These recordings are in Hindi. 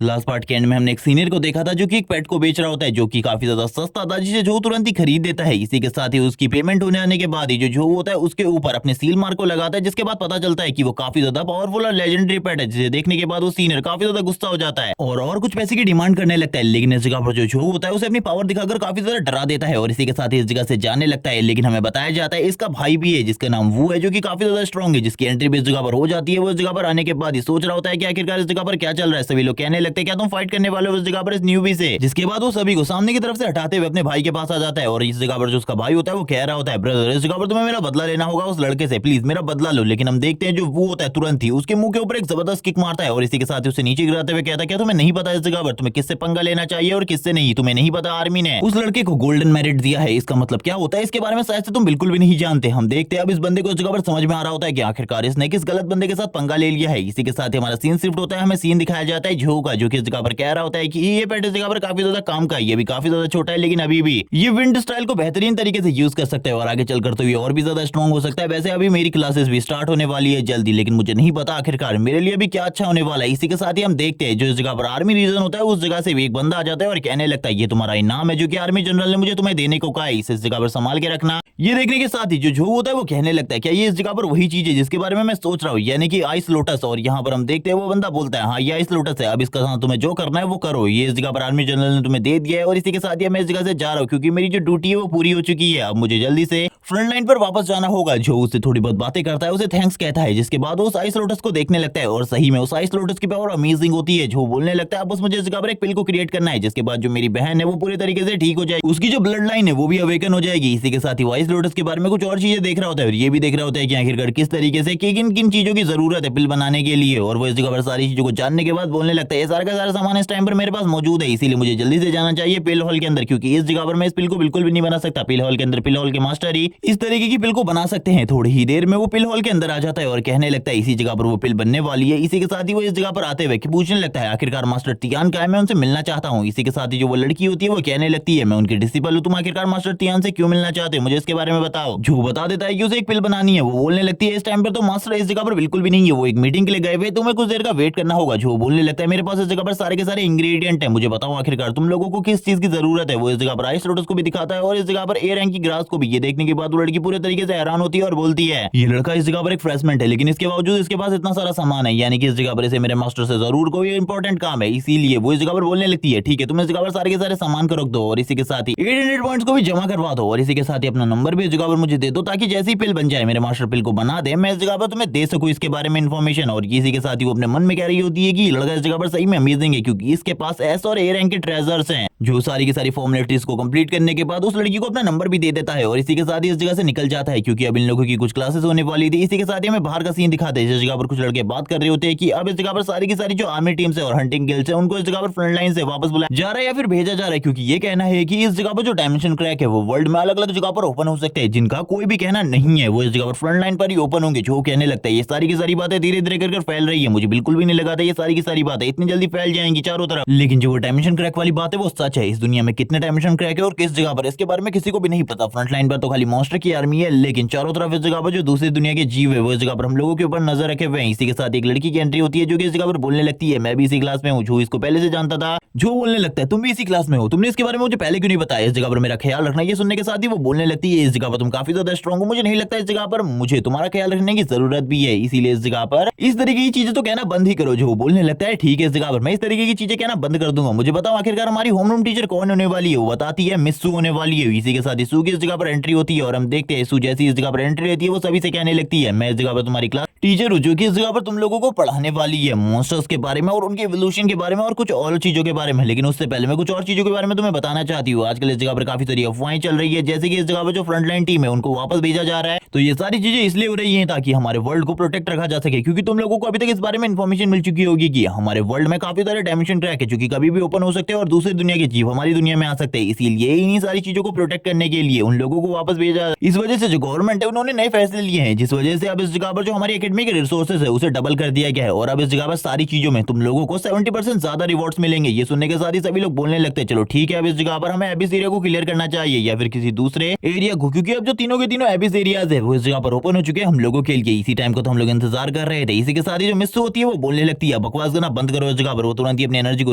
लास्ट पार्ट के एंड में हमने एक सीनियर को देखा था जो कि एक पेट को बेच रहा होता है, जो कि काफी ज्यादा सस्ता था, जिसे जो तुरंत ही खरीद देता है। इसी के साथ ही उसकी पेमेंट होने आने के बाद ही जो होता है उसके ऊपर अपने सील मार्क को लगाता है, जिसके बाद पता चलता है कि वो काफी ज्यादा पावरफुल और लेजेंडरी पेट है, जिसे देखने के बाद वो सीनियर काफी ज्यादा गुस्सा हो जाता है और कुछ पैसे की डिमांड करने लगता है। लेकिन इस जगह पर जो होता है उसे अपनी पावर दिखाकर काफी ज्यादा डरा देता है और इसी के साथ ही इस जगह से जाने लगता है। लेकिन हमें बताया जाता है इसका भाई भी है जिसका नाम वो है, जो कि काफी ज्यादा स्ट्रॉन्ग है, जिसकी एंट्री भी इस जगह पर हो जाती है। वो इस जगह पर आने के बाद ही सोच रहा होता है कि आखिरकार इस जगह पर क्या चल रहा है। सभी लोग कहने लगते हैं क्या तुम फाइट करने वाले हो इस जगह पर इस न्यूबी से, जिसके बाद वो सभी को सामने की तरफ से हटाते हुए अपने भाई के पास आ जाता है। और इस जगह पर जो उसका भाई होता है वो कह रहा होता है ब्रदर इस जगह पर तुम्हें मेरा बदला लेना होगा उस लड़के से, प्लीज मेरा बदला लो। लेकिन हम देखते हैं जो वो होता है तुरंत ही उसके मुंह के ऊपर एक जबरदस्त किक मारता है और इसी के साथ ही उसे नीचे गिराते हुए कहता है क्या तुम्हें नहीं पता इस जगह पर तुम्हें किससे पंगा लेना चाहिए और किससे नहीं, तुम्हें नहीं पता आर्मी ने उस लड़के को गोल्डन मेरिट दिया है, इसका मतलब क्या होता है इसके बारे में शायद से तुम बिल्कुल भी नहीं जानते। हम देखते हैं अब इस बंदे को इस जगह पर समझ में आ रहा होता है कि आखिरकार इसने किस गलत बंदे के साथ पंगा ले लिया है। इसी के साथ ही हमारा सीन शिफ्ट होता है, हमें सीन दिखाया जाता है जो का जो कि इस जगह पर कह रहा होता है कि ये पेट इस जगह पर काफी ज्यादा काम का है, ये भी काफी ज्यादा छोटा है लेकिन अभी भी ये विंड स्टाइल को बेहतरीन तरीके से यूज कर सकता है और आगे चलकर तो ये और भी ज्यादा स्ट्रॉन्ग हो सकता है। वैसे अभी मेरी क्लासेस भी स्टार्ट होने वाली है जल्दी, लेकिन मुझे नहीं पता आखिरकार मेरे लिए भी क्या अच्छा होने वाला है। इसी के साथ ही हम देखते हैं जो इस जगह पर आर्मी रीजन होता है उस जगह से भी एक बंदा आ जाता है और कहने लगता है ये तुम्हारा इनाम है जो कि आर्मी जनरल ने मुझे तुम्हें देने को कहा है, इसे इस जगह पर संभाल के रखना। ये देखने के साथ ही जो होता है वो कहने लगता है क्या ये इस जगह पर वही चीज है जिसके बारे में मैं सोच रहा हूँ, यानी कि आइस लोटस। और यहाँ पर हम देखते हैं वो बंदा बोलता है हाँ ये आइस लोटस है, अब इसका साथ तुम्हें जो करना है वो करो, ये इस जगह पर आर्मी जनरल ने तुम्हें दे दिया है। और इसी के साथ ही मैं इस जगह से जा रहा हूँ क्योंकि मेरी जो ड्यूटी है वो पूरी हो चुकी है, अब मुझे जल्दी से फ्रंट लाइन पर वापस जाना होगा। जो उससे थोड़ी बहुत बातें करता है, उसे थैंक्स कहता है, जिसके बाद वो उस आइस लोटस को देखने लगता है और सही में उस आइस लोटस की पावर अमेजिंग होती है। जो बोलने लगता है अब बस मुझे इस जगह पर एक पिल को क्रिएट करना है, जिसके बाद जो मेरी बहन है वो पूरे तरीके से ठीक हो जाएगी, उसकी जो ब्लड लाइन है वो भी अवेकन हो जाएगी। इसी के साथ ही वो आइस लोटस के बारे में कुछ और चीजें देख रहा होता है और ये भी देख रहा होता है कि आखिरकार किस तरीके से किन किन चीजों की जरूरत है पिल बनाने के लिए। और वो इस जगह पर सारी चीजों को जानने के बाद बोलने लगता है ये सारा का सारा सामान इस टाइम पर मेरे पास मौजूद है, इसीलिए मुझे जल्दी से जाना चाहिए पिल हॉल के अंदर, क्योंकि इस जगह पर मैं इस पिल को बिल्कुल भी नहीं बना सकता। पिल हॉल के अंदर पिल हॉल के मास्टर ही इस तरीके की पिल को बना सकते हैं। थोड़ी ही देर में वो पिल हॉल के अंदर आ जाता है और कहने लगता है इसी जगह पर वो पिल बनने वाली है। इसी के साथ ही वो इस जगह पर आते हुए पूछने लगता है आखिरकार मास्टर तियान का है, मैं उनसे मिलना चाहता हूँ। इसी के साथ ही जो वो लड़की होती है वो कहने लगती है मैं उनकी डिसिपल हूँ, तुम आखिरकार मास्टर तियान से क्यों मिलना चाहते हो, मुझे इसके बारे में बताओ। जो बता देता है कि उसे एक पिल बनानी है। वो बोलने लगती है इस टाइम पर तो मास्टर इस जगह पर बिल्कुल भी नहीं है, वो एक मीटिंग के लिए गए हुए, तुम्हें कुछ देर का वेट करना होगा। जो बोलने लगता है मेरे पास इस जगह पर सारे के सारे इंग्रेडिएंट है, मुझे बताओ आखिरकार तुम लोगों को किस चीज की जरूरत है। वो इस जगह पर आइस लोटस को भी दिखाता है और इस जगह पर ए रैंक की ग्रास को भी। ये देखने के बाद वो लड़की पूरे तरीके से हैरान होती है और बोलती है ये लड़का इस जगह पर एक फ्रेशमेंट है, लेकिन इसके बावजूद इसके पास इतना सारा सामान है, यानी कि इस जगह पर इसे मेरे मास्टर से जरूर कोई इंपॉर्टेंट काम है। इसीलिए वो इस जगह पर बोलने लगती है ठीक है तुम इस जगह पर सारे के सारे सामान को रख दो और इसी के साथ ही 800 पॉइंट्स को भी जमा करवा दो और इसी के साथ ही अपना नंबर भी इस जगह पर मुझे दे दो, ताकि जैसे ही पिल बन जाए मेरे मास्टर पिल को बना दे मैं इस जगह पर तुम्हें दे सकूं इसके बारे में इन्फॉर्मेशन। और इसी के साथ ही वो अपने मन में कह रही होती है कि लड़का इस जगह पर सही में अमेजिंग है, क्योंकि इसके पास एस और ए रैंक के ट्रेजर्स हैं। जो सारी की सारी फॉर्मेलिटीज को कंप्लीट करने के बाद उस लड़की को अपना नंबर भी दे देता है और इसी के साथ ही इस जगह से निकल जाता है, क्योंकि अब इन लोगों की कुछ क्लासेस होने वाली थी। इसी के साथ ही हमें बाहर का सीन दिखाते हैं जिस जगह पर कुछ लड़के बात कर रहे होते हैं कि अब इस जगह पर सारी की सारी जो आर्मी टीम्स है और हंटिंग गिल्ड्स है उनको इस जगह पर फ्रंट लाइन से वापस बुलाया जा रहा है या फिर भेजा जा रहा है, क्योंकि ये कहना है कि इस जगह पर जो डायमेंशन क्रैक है वो वर्ल्ड में अलग अलग जगह पर ओपन हो सकते हैं, जिनका कोई भी कहना नहीं है वो इस जगह पर फ्रंट लाइन पर ही ओपन होंगे। जो कहने लगता है ये सारी की सारी बातें धीरे धीरे कर फैल रही है, मुझे बिल्कुल भी नहीं लगा था ये सारी की सारी बातें इतनी जल्दी फैल जाएंगी चारों तरफ। लेकिन जो वो डायमेंशन क्रैक वाली बात है वो सच है, इस दुनिया में कितने डायमेंशन क्रैक है और किस जगह पर इसके बारे में किसी को भी नहीं पता। फ्रंट लाइन पर तो खाली मॉन्स्टर की आर्मी है, लेकिन चारों तरफ इस जगह पर जो दूसरी दुनिया के जीव है वो इस जगह पर हम लोगों के ऊपर नजर रखे हुए हैं। इसी के साथ एक लड़की की एंट्री होती है जो कि इस जगह पर बोलने लगती है मैं भी इसी क्लास में हूँ। जो इसको पहले से जानता था, जो बोलने लगता है तुम भी इसी क्लास में हो, तुमने इसके बारे में मुझे पहले क्यों नहीं बताया, इस जगह पर मेरा ख्याल रखना। ये सुनने के साथ ही वो बोलने लगती है इस जगह पर तुम काफी ज्यादा स्ट्रांग हो, मुझे नहीं लगता इस जगह पर मुझे तुम्हारा ख्याल रखने की जरूरत भी है, इसीलिए इस जगह पर इस तरीके की चीजें तो कहना बंद ही करो। जो बोलने लगता है ठीक है इस जगह पर मैं इस तरीके की चीजें कहना बंद कर दूंगा, मुझे बताओ आखिरकार हमारी होमरूम टीचर कौन होने वाली है। वो बताती है मिस सू होने वाली है। इसी के साथ ही सू की इस जगह पर एंट्री होती है और हम देखते हैं सू जैसी इस जगह पर एंट्री रहती है वो सभी से कहने लगती है मैं इस जगह पर तुम्हारी क्लास टीचर हूँ, जो कि इस जगह पर तुम लोगों को पढ़ाने वाली है मॉन्स्टर्स के बारे में और उनके एवोल्यूशन के बारे में और कुछ और चीजों के बारे में। लेकिन उससे पहले मैं कुछ और चीजों के बारे में तुम्हें बताना चाहती हूँ। आजकल इस जगह पर काफी सारी अफवाहें चल रही है, जैसे कि इस जगह पर जो फ्रंट लाइन टीम है उनको वापस भेजा जा रहा है। तो ये सारी चीजें इसलिए हो रही है ताकि हमारे वर्ल्ड को प्रोटेक्ट रखा जा सके, क्योंकि तुम लोगों को अभी तक इस बारे में इन्फॉर्मेशन मिल चुकी होगी कि हमारे वर्ल्ड में काफी सारे डायमेंशन क्रैक है जो कि कभी भी ओपन हो सकते हैं और दूसरी दुनिया के जीव हमारी दुनिया में आ सकते हैं। इसीलिए इन्हीं सारी चीजों को प्रोटेक्ट करने के लिए उन लोगों को वापस भेजा। इस वजह से जो गवर्नमेंट है उन्होंने नए फैसले लिए हैं, जिस वजह से अब इस जगह पर जो हमारी मार्केट में रिसोर्सेज है उसे डबल कर दिया गया है और अब इस जगह पर सारी चीजों में तुम लोगों को 70% ज्यादा रिवॉर्ड्स मिलेंगे। ये सुनने के साथ ही सभी लोग बोलने लगते हैं चलो ठीक है, अब इस जगह पर हमें एबिस एरिया को क्लियर करना चाहिए या फिर किसी दूसरे एरिया को, क्योंकि अब जो तीनों के तीनों एबिस एरियाज है वो इस जगह पर ओपन हो चुके हैं हम लोगों के लिए। इसी टाइम को तो हम लोग इंतजार कर रहे थे। इसी के साथ ही जो मिस्सू होती है वो बोलने लगती है बकवास करना बंद करो इस जगह पर। वो तुरंत ही अपनी एनर्जी को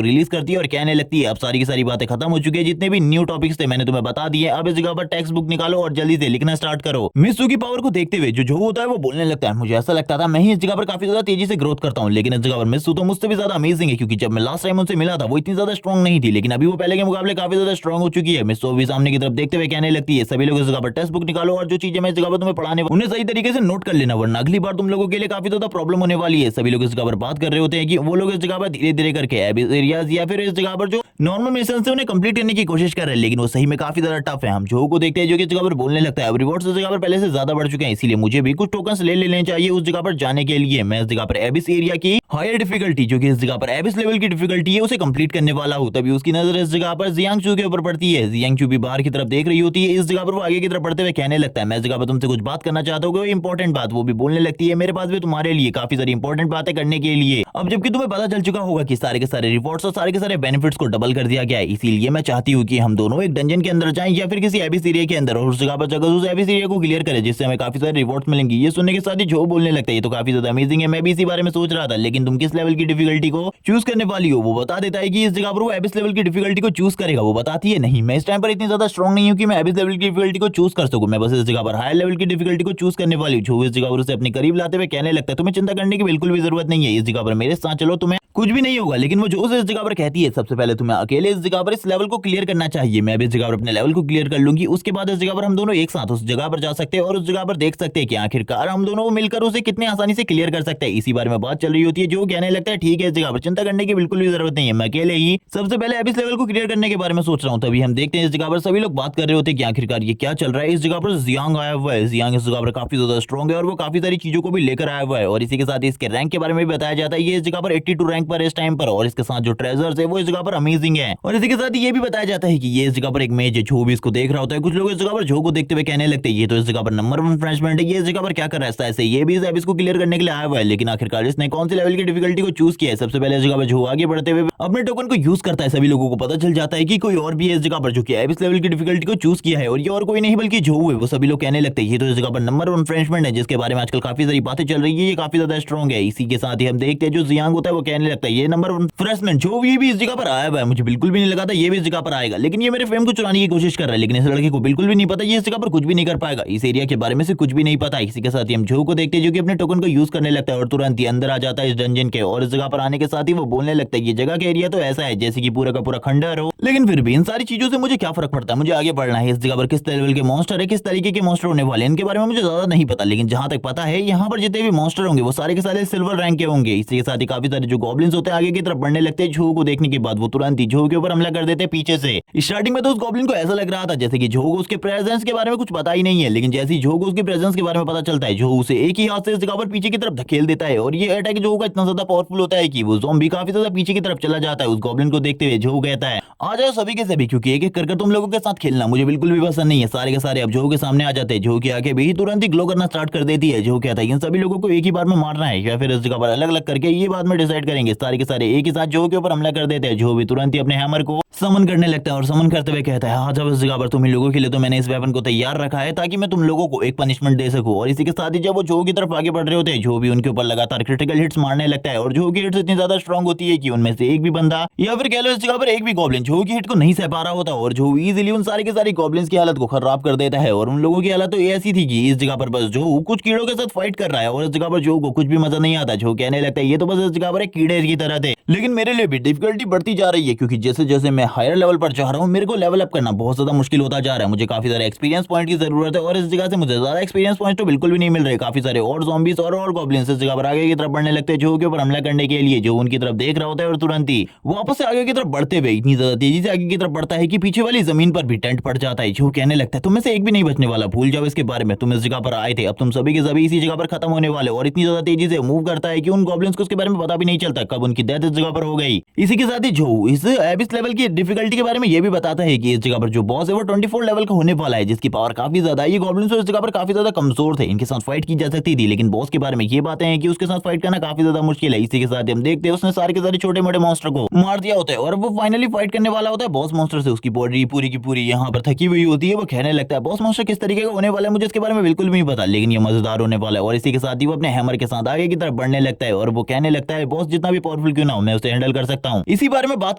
रिलीज करती है और कहने लगती है अब सारी की सारी बातें खत्म हो चुकी है, जितने भी न्यू टॉपिक्स थे मैंने तुम्हें बता दिए, अब इस जगह पर टेक्स्ट बुक निकालो और जल्दी से लिखना स्टार्ट करो। मिस्सू की पावर को देखते हुए जो होता है वो बोलने लगता है मुझे ऐसा लगता था मैं ही इस जगह पर काफी ज्यादा तेजी से ग्रोथ करता हूँ, लेकिन इस जगह पर मिस्सू तो मुझसे भी ज्यादा अमेजिंग है, क्योंकि जब मैं लास्ट टाइम उनसे मिला था वो इतनी ज्यादा स्ट्रॉन्ग नहीं थी, लेकिन अभी वो पहले के मुकाबले काफी ज्यादा स्ट्रॉन्ग हो चुकी है। मिस्सू भी सामने की तरफ देखते हुए कहने लगती है सभी लोग इस जगह पर टेक्स्ट बुक निकालो और जो चीजें मैं इस जगह पर तुम्हें पढ़ाने उन्हें सही तरीके से नोट कर लेना, वरना अगली बार तुम लोगों के लिए काफी ज्यादा प्रॉब्लम होने वाली है। सभी लोग इस जगह पर बात कर रहे होते हैं कि वो लोग इस जगह पर धीरे धीरे करके एबिस एरियाज या फिर इस जगह पर जो नॉर्मल मिशन है उन्हें कंप्लीट करने की कोशिश कर रहे हैं, लेकिन वो सही में काफी ज्यादा टफ है। हम जो को देखते हैं जो कि इस जगह पर बोलने लगता है अब रिवॉर्ड्स इस जगह पर पहले से ज्यादा बढ़ चुके हैं, इसीलिए मुझे भी कुछ टोकन्स ले लेने चाहिए उस जगह पर जाने के लिए। मैं इस जगह पर एबिस एरिया की हायर डिफिकल्टी जो कि इस जगह पर एबिस लेवल की डिफिकल्टी है उसे कंप्लीट करने वाला हूं। तभी उसकी नजर इस जगह पर जियांगचू के ऊपर पड़ती है। जियांगचू भी बाहर की तरफ देख रही होती है। इस जगह पर वो आगे की तरफ बढ़ते हुए कहने लगता है मैं इस जगह पर तुमसे कुछ बात करना चाहता हूँ, इंपॉर्टेंट बात। वो भी बोलने लगती है मेरे पास भी तुम्हारे लिए काफी सारी इंपॉर्टेंट बातें करने के लिए। अब जबकि तुम्हें पता चल चुका होगा कि सारे के सारे रिवॉर्ड्स और सारे के सारे बेनिफिट्स को डबल कर दिया गया है, इसीलिए मैं चाहती हूँ कि हम दोनों एक डंजन के अंदर जाएं या फिर किसी एबिस एरिया के अंदर और उस जगह पर जगह उस एबिस एरिया को क्लियर करें, जिससे हमें काफी सारे रिवॉर्ड्स मिलेंगे। ये सुनने के साथ ही जो बोलने लगता है ये तो काफी ज्यादा अमेजिंग है, मैं भी इसी बारे में सोच रहा था, लेकिन तुम किस लेवल की डिफिकल्टी को चूज करने वाली हो? वो बता देता है कि इस जगह पर वो एबिस लेवल की डिफिकल्टी को चूज करेगा। वो बताती है नहीं मैं इस टाइम पर इतनी ज्यादा स्ट्रॉन्ग नहीं हूँ कि मैं एबिस लेवल की डिफिकल्टी को चूज कर सकूं, मैं बस इस जगह पर हायर लेवल की डिफिकल्टी को चूज करने वाली हूँ। जो इस जगह पर उसे अपने करीब लाते हुए कहने लगता है तुम्हें चिंता करने की बिल्कुल भी जरूरत नहीं है, इस जगह पर मेरे साथ चलो तुम्हें कुछ भी नहीं होगा। लेकिन वो जो इस जगह पर कहती है सबसे पहले तुम्हें अकेले इस जगह पर इस लेवल को क्लियर करना चाहिए। मैं भी इस जगह पर अपने लेवल को क्लियर कर लूंगी, उसके बाद इस जगह पर हम दोनों एक साथ उस जगह पर जा सकते हैं और उस जगह पर देख सकते हैं कि आखिरकार हम दोनों मिलकर उसे कितने आसानी से क्लियर कर सकते हैं। इसी बारे में बात चल रही होती है। जो कहने लगता है ठीक है इस जगह पर चिंता करने की बिल्कुल भी जरूरत नहीं है, मैं अकेले ही सबसे पहले एबिस लेवल को क्लियर करने के बारे में सोच रहा हूँ। तभी हम देखते हैं इस जगह पर सभी लोग बात कर रहे होते हैं कि आखिरकार ये क्या चल रहा है। इस जगह पर जियांग आया हुआ है। जियांग इस जगह पर काफी ज्यादा स्ट्रॉन्ग है और वो काफी सारी चीजों को भी लेकर आया हुआ है और इसी के साथ इसके रैंक के बारे में भी बताया जाता है। ये इस जगह पर 82 रैंक पर इस टाइम पर और इसके साथ जो ट्रेजर्स है वो इस जगह पर अमेजिंग है। और इसी के साथ ये भी बताया जाता है कि ये इस जगह पर एक मेज है। जो भी इसको देख रहा होता है कुछ लोग इस जगह पर जो को देखते हुए कहने लगते हैं ये तो इस जगह पर नंबर 1 फ्रेंचमेंट है, ये इस जगह पर क्या कर रहा है? ऐसे ये भी इस को क्लियर करने के लिए आया हुआ है, लेकिन आखिरकार इसने कौन सी लेवल की डिफिकल्टी को चूज किया है? सबसे पहले इस जगह पर जो आगे बढ़ते हुए अपने टोकन को यूज करता है। सभी लोगों को पता चल जाता है कि कोई और भी है इस जगह पर जो कि एबिस लेवल की डिफिकल्टी को चूज किया है और ये और कोई नहीं बल्कि जो है। वो सभी लोग कहने लगते हैं ये तो इस जगह पर नंबर 1 फ्रेंचमेंट है, जिसके बारे में आजकल काफी सारी बातें चल रही है, ये काफी ज्यादा स्ट्रॉन्ग है। इसी के साथ ही हम देखते हैं जो जियांग होता है वो कहने लगता है ये नंबर 1 फ्रेंचमेंट जो भी इस जगह पर आया हुआ है, मुझे बिल्कुल भी नहीं लगा था ये भी इस जगह पर आएगा, लेकिन ये मेरे फेम को चुराने की कोशिश कर रहा है। लेकिन इस लड़के को बिल्कुल भी नहीं पता ये इस जगह पर कुछ भी नहीं कर पाएगा, इस एरिया के बारे में से कुछ भी नहीं पता। इसी के साथ ही हम जो को देखते हैं जो कि अपने टोकन को यूज करने लगता है और तुरंत ही अंदर आ जाता है इस डंजन के। और इस जगह पर आने के साथ ही वो बोलने लगता है ये जगह का एरिया तो ऐसा है जैसे कि पूरा का पूरा खंडहर हो, लेकिन फिर भी इन सारी चीजों से मुझे क्या फर्क पड़ता है, मुझे आगे बढ़ना है। इस जगह पर किस लेवल के मॉन्स्टर है, किस तरीके के मॉन्स्टर होने वाले हैं, इनके बारे में मुझे ज्यादा नहीं पता, लेकिन जहां तक पता है यहाँ पर जितने भी मॉन्स्टर होंगे वो सारे के सारे सिल्वर रैंक के होंगे। इसी के साथ ही काफी सारे जो गॉब्लिन्स होते हैं आगे की तरफ बढ़ने लगते हैं। जो को देखने के बाद वो तुरंत ही जो के ऊपर हमला कर देते हैं पीछे से। स्टार्टिंग में तो उस गॉब्लिन को ऐसा लग रहा था जैसे कि जो उसके प्रेजेंस के बारे में कुछ पता ही नहीं है, लेकिन जैसे ही जो उसके प्रेजेंस के बारे में पता चलता है जो उसे एक ही हाथ से इस जगह पर पीछे की तरफ धकेल देता है। और ये अटैक जो का इतना ज्यादा पावरफुल होता है कि वो ज़ॉम्बी काफी ज्यादा पीछे की तरफ चला जाता है। उस गॉब्लिन को देखते हुए जो कहता है आ जाओ सभी के सभी, क्योंकि एक एक करके तुम लोगों के साथ खेलना मुझे बिल्कुल भी पसंद नहीं है। सारे के सारे अब जो के सामने आ जाते हैं। जो की आगे भी तुरंत ही ग्लो करना स्टार्ट कर देती है। जो कहता है इन सभी लोगों को एक ही बार में मारना है या फिर इस जगह पर अलग अलग करके ये बाद में डिसाइड करेंगे। सारे के सारे एक ही साथ जो के ऊपर हमला कर देते हैं। जो भी तुरंत ही अपने हैमर को समन करने लगता है और समन करते हुए कहता है हाँ जब इस जगह पर तुम लोगों के लिए तो मैंने इस वेपन को तैयार रखा है ताकि मैं तुम लोगों को एक पनिशमेंट दे सकूं। और इसी के साथ ही जब वो जो की तरफ आगे बढ़ रहे होते हैं जो भी उनके ऊपर लगातार क्रिटिकल हिट्स मारने लगता है। और जो की हिट्स इतनी ज्यादा स्ट्रॉन्ग होती है कि उनमें से एक भी बंदा या फिर कह लो इस जगह पर एक भी गॉब्लिन जो की हिट को नहीं सह पा रहा होता और जो इजीली उन सारे के सारे गॉब्लिन्स की हालत को खराब कर देता है। और उन लोगों की हालत तो ऐसी थी कि इस जगह पर बस जो कुछ कीड़ों के साथ फाइट कर रहा है और इस जगह पर जो को कुछ भी मजा नहीं आता। जो कहने लगता है ये तो बस इस जगह पर एक कीड़े की तरह थे। लेकिन मेरे लिए भी डिफिकल्टी बढ़ती जा रही है क्योंकि जैसे जैसे मैं हायर लेवल पर जा रहा हूँ मेरे को लेवल अप करना बहुत ज्यादा मुश्किल होता जा रहा है। मुझे काफी सारे एक्सपीरियंस पॉइंट की जरूरत है और इस जगह से मुझे ज्यादा एक्सपीरियंस पॉइंट तो बिल्कुल भी नहीं मिल रहे। काफी सारे और ज़ॉम्बीज और गॉब्लिन्स इस जगह पर आगे की तरफ बढ़ने लगते हैं जो के ऊपर हमला करने के लिए। जो उनकी तरफ देख रहा होता है और तुरंत ही वापस से आगे की तरफ बढ़ते हुए इतनी ज्यादा तेजी से आगे की तरफ बढ़ता है कि पीछे वाली जमीन पर भी टेंट पड़ जाता है। जो कहने लगता है तुम में से एक भी नहीं बचने वाला, भूल जाओ इसके बारे में, तुम इस जगह पर आए थे, अब तुम सभी के सभी इसी जगह पर खत्म होने वाले। और इतनी ज्यादा तेजी से मूव करता है कि उन गॉब्लिन्स को उसके बारे में पता भी नहीं चलता कब उनकी डेथ इस जगह पर हो गई। इसी के साथ ही जो इस एबिस लेवल की डिफिकल्टी के बारे में ये भी बताता है कि इस जगह पर जो बॉस है वो 24 लेवल का होने वाला है, जिसकी पावर काफी ज्यादा है। ये गॉब्लिन्स इस जगह पर काफी ज्यादा कमजोर थे, इनके साथ फाइट की जा सकती थी, लेकिन बॉस के बारे में ये बातें हैं कि उसके साथ फाइट करना काफी ज्यादा मुश्किल है। इसी के साथ हम देखते हैं उसने सारे के सारे छोटे मोटे मॉन्स्टर को मार दिया होता है और वो फाइनली फाइट करने वाला होता है बॉस मॉन्स्टर से। उसकी बॉडी पूरी की पूरी यहाँ पर थकी हुई होती है, वो कहने लगता है बॉस मॉन्स्टर किस तरीके का होने वाला है मुझे इसके बारे में बिल्कुल भी नहीं पता, लेकिन ये मजेदार होने वाला है। और इसी के साथ ही वो अपने हैमर के साथ आगे की तरफ बढ़ने लगता है और वो कहने लगता है बॉस जितना भी पावरफुल क्यों ना हो मैं उसे हैंडल कर सकता हूँ। इसी बारे में बात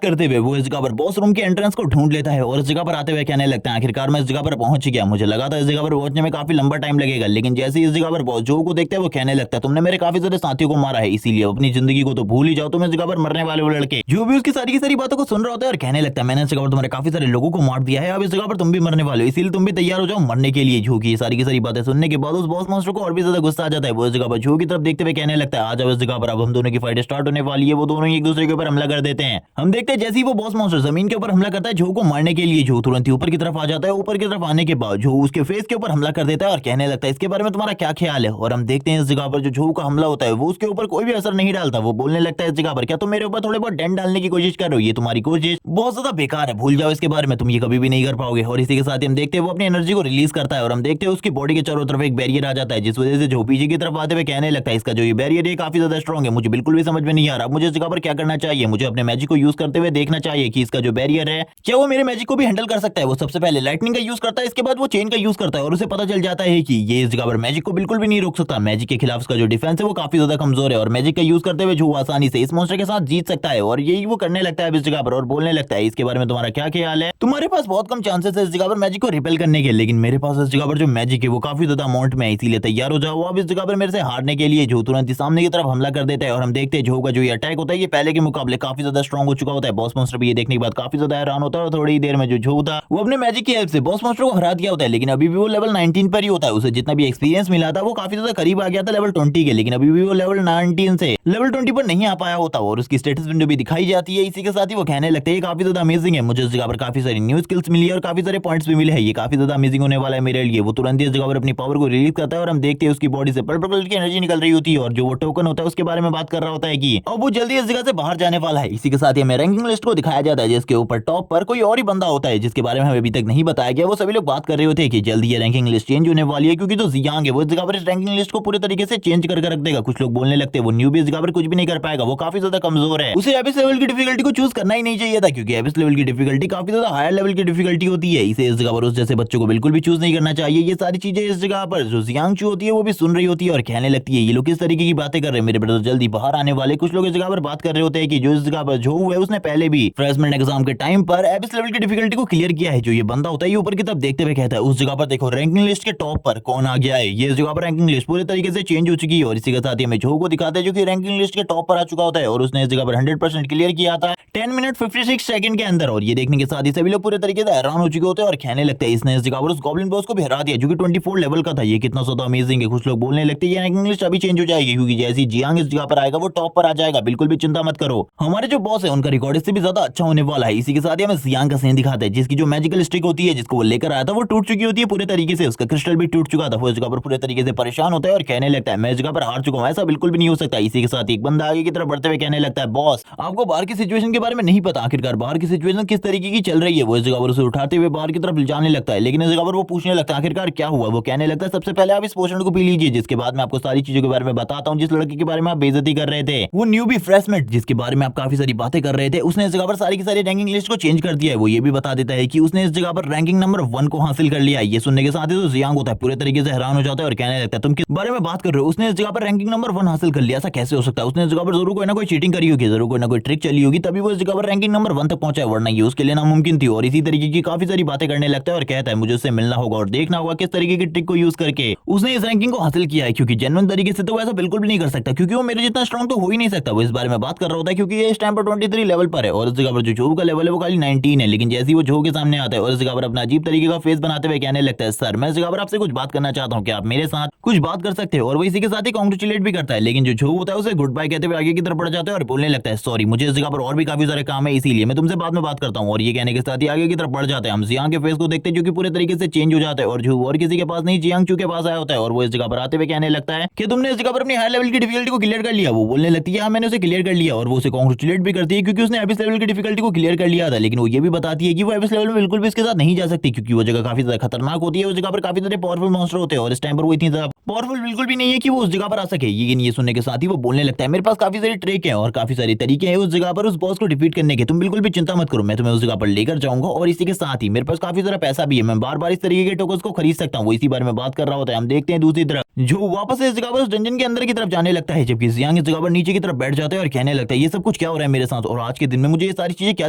करते हुए वो इस जगह पर बॉस रूम के एंट्रेंस को ढूंढ लेता है और इस जगह पर आते हुए कहने लगता है आखिरकार मैं इस जगह पर पहुंच गया। मुझे लगा था इस जगह पर पहुंचने में काफी लंबा टाइम लगेगा, लेकिन जैसे ही इस जगह पर बॉस जो को देखता है वो कहने लगता है तुमने मेरे काफी सारे साथियों को मारा है, इसीलिए अपनी जिंदगी को तो भूल ही जाओ। तुम इस जगह पर मरने वाले वो लड़के जो भी उसकी सारी की सारी बातों को सुन रहा होता है और कहने लगता है मैंने इस जगह पर तुम्हारे काफी सारे लोगों को मार दिया है, अब इस जगह पर तुम भी मरने वाले हो, इसीलिए तुम भी तैयार हो जाओ मरने के लिए। झू की सारी की सारी बातें सुनने के बाद उस बॉस मॉन्स्टर को और भी ज्यादा गुस्सा आ जाता है। वो इस जगह पर झू की तरफ देखते हुए कहने लगता है आज अब इस जगह पर अब हम दोनों की फाइट स्टार्ट होने वाली है। वो दोनों एक दूसरे के ऊपर हमला कर देते हैं। हम देखते हैं जैसे ही वो बॉस मॉन्स्टर जमीन के ऊपर हमला करता है झू को मारने के लिए, झू तुरंत ही ऊपर की तरफ आ जाता है। ऊपर की तरफ आने के बाद झू उसके फेस के ऊपर हमला कर देता है और कहने लगता है इसके बारे में तुम्हारा क्या ख्याल है। और हम देखते हैं इस जगह पर जो झू का हमला होता है वो उसके ऊपर कोई भी असर नहीं डालता। वो बोलने लगता है इस जगह पर क्या तुम मेरे ऊपर थोड़े बहुत डेंट डालने की कोशिश कर रहे हो, ये तुम्हारी कोशिश बहुत ज्यादा बेकार है, भूल जाओ इसके बारे में, तुम ये कभी भी नहीं कर पाओगे। और इसी के साथ हम देखते हैं वो अपनी एनर्जी को रिलीज करता है और हम देखते हैं उसकी बॉडी के चारों तरफ एक बैरियर आ जाता है, जिस वजह से जो पीछे की तरफ आते हुए कहने लगता है इसका जो ये बैरियर है काफी ज्यादा स्ट्रॉन्ग है, मुझे बिल्कुल भी समझ में नहीं आ रहा मुझे इस जगह पर क्या करना चाहिए। मुझे अपने मैजिक को यूज करते हुए देखना चाहिए कि इसका जो बैरियर है क्या वो मेरे मैजिक को भी हैंडल कर सकता है। वो सबसे पहले लाइटनिंग का यूज करता है, इसके बाद वो चेन का यूज करता है और उसे पता चल जाता है कि ये इस जगह पर मैजिक को बिल्कुल भी नहीं रोक सकता। मैजिक के खिलाफ उसका जो डिफेंस है वो काफी ज्यादा कमजोर है और मैजिक का यूज करते हुए जो आसानी से इस मॉन्स्टर के साथ जीत सकता है। और यही वो करने लगता है इस जगह पर और बोलने लगता है इसके बारे में तुम्हारा क्या ख्याल है। तुम्हारे पास बहुत कम चांसेस है इस जगह पर मैजिक को रिपेल करने के, लेकिन मेरे पास इस जगह पर जो मैजिक है वो काफी ज्यादा अमाउंट में है, इसीलिए तैयार हो जाओ अब इस जगह पर मेरे से हारने के लिए। जो तुरंत ही सामने की तरफ हमला कर देता है और हम देखते हैं जो का जो ये अटैक होता है ये पहले के मुकाबले काफी ज्यादा स्ट्रॉन्ग हो चुका होता है। बॉस मॉन्स्टर भी ये देखने के बाद काफी ज्यादा हैरान होता है और थोड़ी देर में जो झू था वो अपने मैजिक की हेल्प से बॉस मॉन्स्टर को हरा दिया होता है, लेकिन अभी भी वो लेवल 19 पर ही होता है। उसे जितना भी एक्सपीरियंस मिला था वो काफी ज्यादा करीब आ गया था लेवल 20 के, लेकिन अभी भी वो लेवल 19 से लेवल 20 पर नहीं आ पाया होता और उसकी स्टेटस विंडो भी दिखाई जाती है। इसी के साथ ही वो कहने लगते हैं काफी ज्यादा अमेजिंग है, मुझे इस जगह पर काफी सारी न्यू स्किल्स मिली है और काफी सारे पॉइंट्स भी मिले हैं, ये काफी ज्यादा अमेजिंग होने वाला है मेरे लिए। वो तुरंत ही इस जगह पर अपनी पावर को रिलीज करता है और हम देखते हैं उसकी बॉडी से पर्पल कलर की एनर्जी निकल रही होती है और जो वो टोकन होता है उसके बारे में बात कर रहा होता है कि अब वो जल्दी इस जगह से बाहर जाने वाला है। इसी के साथ ही हमें रैंकिंग लिस्ट को दिखाया जाता है जिसके ऊपर टॉप पर कोई और ही बंदा होता है जिसके बारे में हमें अभी तक नहीं बताया गया। वो सभी लोग बात कर रहे होते हैं कि जल्दी ये रैंकिंग लिस्ट चेंज होने वाली है क्योंकि जो जियांग है वो इस जगह पर इस रैंकिंग लिस्ट को पूरे तरीके से चेंज करके रख देगा। कुछ लोग बोलने लगते हैं वो न्यूबी इस जगह पर कुछ भी नहीं कर पाएगा, वो काफी ज्यादा कमजोर है, उसे एबिस लेवल की डिफिकल्टी को चूज करना ही नहीं चाहिए था क्योंकि एबिस लेवल की डिफिकल्टी काफी ज्यादा हायर लेवल की डिफिकल्टी होती है। इसे इस जगह पर उस जैसे बच्चों को बिल्कुल भी चूज नहीं करना चाहिए। ये सारी चीजें इस जगह पर जो जियांग चू होती है वो भी सुन रही होती है और कहने लगती है ये लोग किस तरीके की बातें कर रहे हैं, मेरे ब्रदर जल्दी बाहर आने वाले। कुछ लोग इस जगह पर बात कर रहे होते हैं कि जो इस जगह पर जो है उसने पहले भी फ्रेशमैन एग्जाम के टाइम पर एबिस लेवल की डिफिकल्टी को क्लियर किया है। जो ये बंदा होता है ये ऊपर की तरफ देखते हुए कहता है उस जगह पर देखो रैंकिंग लिस्ट के टॉप पर कौन आ गया है। ये इस जगह पर रैंकिंग लिस्ट पूरे तरीके से चेंज हो चुकी है और इसी के साथ ही हमें जो को दिखाते हैं जो कि रैंकिंग लिस्ट के टॉप पर आ चुका होता है और उसने इस जगह पर 100% क्लियर किया था 10 मिनट 56 सेकंड के अंदर। और ये देखने के साथ ही सभी लोग पूरे तरीके से हैरान हो चुके होते हैं और कहने लगते हैं इसने इस जगह पर उस गॉब्लिन बॉस को भी हरा दिया जो कि 24 लेवल का था, ये कितना ज्यादा अमेजिंग है। कुछ लोग बोलने लगते हैं ये रैंकिंग लिस्ट अभी चेंज हो जाएगी क्योंकि जैसे ही जियांग इस जगह पर आएगा वो टॉप पर आ जाएगा, बिल्कुल भी चिंता मत करो, हमारे जो बॉस है उनका रिकॉर्ड इससे भी ज्यादा अच्छा होने वाला है। इसी के साथ ही हमें जियांग का सीन दिखाते हैं जिसकी जो मैजिकल स्टिक होती है जिसको वो लेकर आया था वो टूट चुकी होती है पूरे तरीके से, उसका क्रिस्टल भी टूट चुका था। वो इस जगह पर पूरे तरीके से परेशान होता है और कहने लगता है मैं इस जगह पर हार चुका हूं, ऐसा बिल्कुल भी नहीं हो सकता। इसी के साथ एक बंदा आगे की तरफ बढ़ते हुए कहने लगता है बॉस आपको बाहर की सिचुएशन के बारे में नहीं पता, आखिरकार बाहर की सिचुएशन किस तरीके की चल रही है। वो इस जगह पर उसे उठाते हुए बाहर की तरफ जाने लगता है, लेकिन इस जगह पर वो पूछने लगता है आखिरकार क्या हुआ। वो कहने लगता है सबसे पहले आप इस पोशन को पी लीजिए जिसके बाद मैं आपको सारी चीजों के बारे में बताता हूँ। जिस लड़के के बारे में आप बेइज्जती कर रहे थे वो न्यूबी फ्रेशमेंट जिसके बारे में आप काफी सारी बातें कर रहे थे उसने इस जगह पर सारी की सारी रैंकिंग लिस्ट को चेंज कर दिया है। वो ये भी बता देता है कि उसने इस जगह पर रैंकिंग नंबर 1 को हासिल कर लिया है। ये सुनने के साथ ही तो जियांग होता है पूरे तरीके से हैरान हो जाता है और कहने लगता है तुम किस बारे में बात कर रहे हो, उसने इस जगह पर रैंकिंग नंबर 1 हासिल कर लिया, ऐसा कैसे हो सकता है। उसने इस जगह पर जरूर कोई ना कोई चीटिंग करी होगी, जरूर कोई ना कोई ट्रिक चली होगी तभी वो इस जगह पर रैंकिंग नंबर 1 तक पहुंचा है, वरना ये उसके लिए नामुमकिन थी। और इसी तरीके की काफी सारी बातें करने लगता है और कहता है मुझे उससे मिलना होगा और देखना होगा किस तरीके की ट्रिक को यूज करके उसने इस रैंकिंग को हासिल किया है, क्योंकि जेन्युइन तरीके से तो वो ऐसा बिल्कुल भी नहीं कर सकता क्योंकि वो मेरे जितना स्ट्रांग तो हो ही नहीं सकता। वो इस बारे में बात कर रहा होता है क्योंकि ये इस टाइम पर 23 लेवल पर है और इस जगह पर जो जोव का लेवल है वो खाली 19 है, लेकिन जैसे ही वो जोव के सामने आता है और इस जगह पर अपना अजीब तरीके का फेस बनाते हुए कहने लगता है सर मैं इस जगह पर आपसे कुछ बात करना चाहता हूँ, क्या आप मेरे साथ कुछ बात कर सकते हो। और वो इसी के साथ ही कांग्रेचुलेट भी करता है, लेकिन जो जोव होता है उसे गुड बाय कहते हुए आगे की तरफ बढ़ जाता है और बोलने लगता है सॉरी मुझे इस जगह पर और भी काफी सारे काम है इसीलिए मैं तुमसे बाद में बात करता हूँ। और ये कहने के साथ ही आगे की तरफ बढ़ जाते हैं। हम जियांग के फेस को देखते हैं जो कि पूरे तरीके से चेंज हो जाता है और जो और किसी के पास नहीं जियांग चू के पास आया होता है और वो इस जगह पर आते हुए कहने लगता है कि तुमने इस जगह पर अपनी हाई लेवल की डिफिकल्टी को क्लियर कर लिया। वो बोलने लगती है हाँ मैंने उसे क्लियर कर लिया और वो उसे कांग्रेचुलेट भी करती है क्योंकि उसने एबिस लेवल की डिफिकल्टी को क्लियर क्लियर कर लिया था, लेकिन वो ये भी बताती है कि वो एबिस लेवल में बिल्कुल भी इसके साथ नहीं जा सकती क्योंकि वो जगह काफी ज्यादा खतरनाक होती है। उस जगह पर काफी सारे पावरफुल मॉन्स्टर होते हैं और इस टाइम पर वो इतनी ज्यादा पावरफुल बिल्कुल भी नहीं है कि वो उस जगह पर आ सके। ये सुनने के साथ ही वो बोलने लगता है, मेरे पास काफी सारे ट्रिक हैं और काफी सारे तरीके हैं उस जगह पर उस बॉस को डिफीट करने के, तुम बिल्कुल भी चिंता मत करो, मैं तुम्हें उस जगह पर लेकर जाऊंगा। और इसी के साथ ही मेरे पास काफी सारा पैसा भी है, मैं बार बार इस तरीके के टोकन्स को खरीद सकता हूँ। वो इसी बारे में बात कर रहा होता है। हम देखते हैं दूसरी तरफ जो वापस इस जगह पर उस डंजन के अंदर की तरफ जाने लगता है, जबकि जियांग इस जगह पर नीचे की तरफ बैठ जाता है और कहने लगता है ये सब कुछ क्या हो रहा है मेरे साथ और आज के दिन में मुझे ये सारी चीजें क्या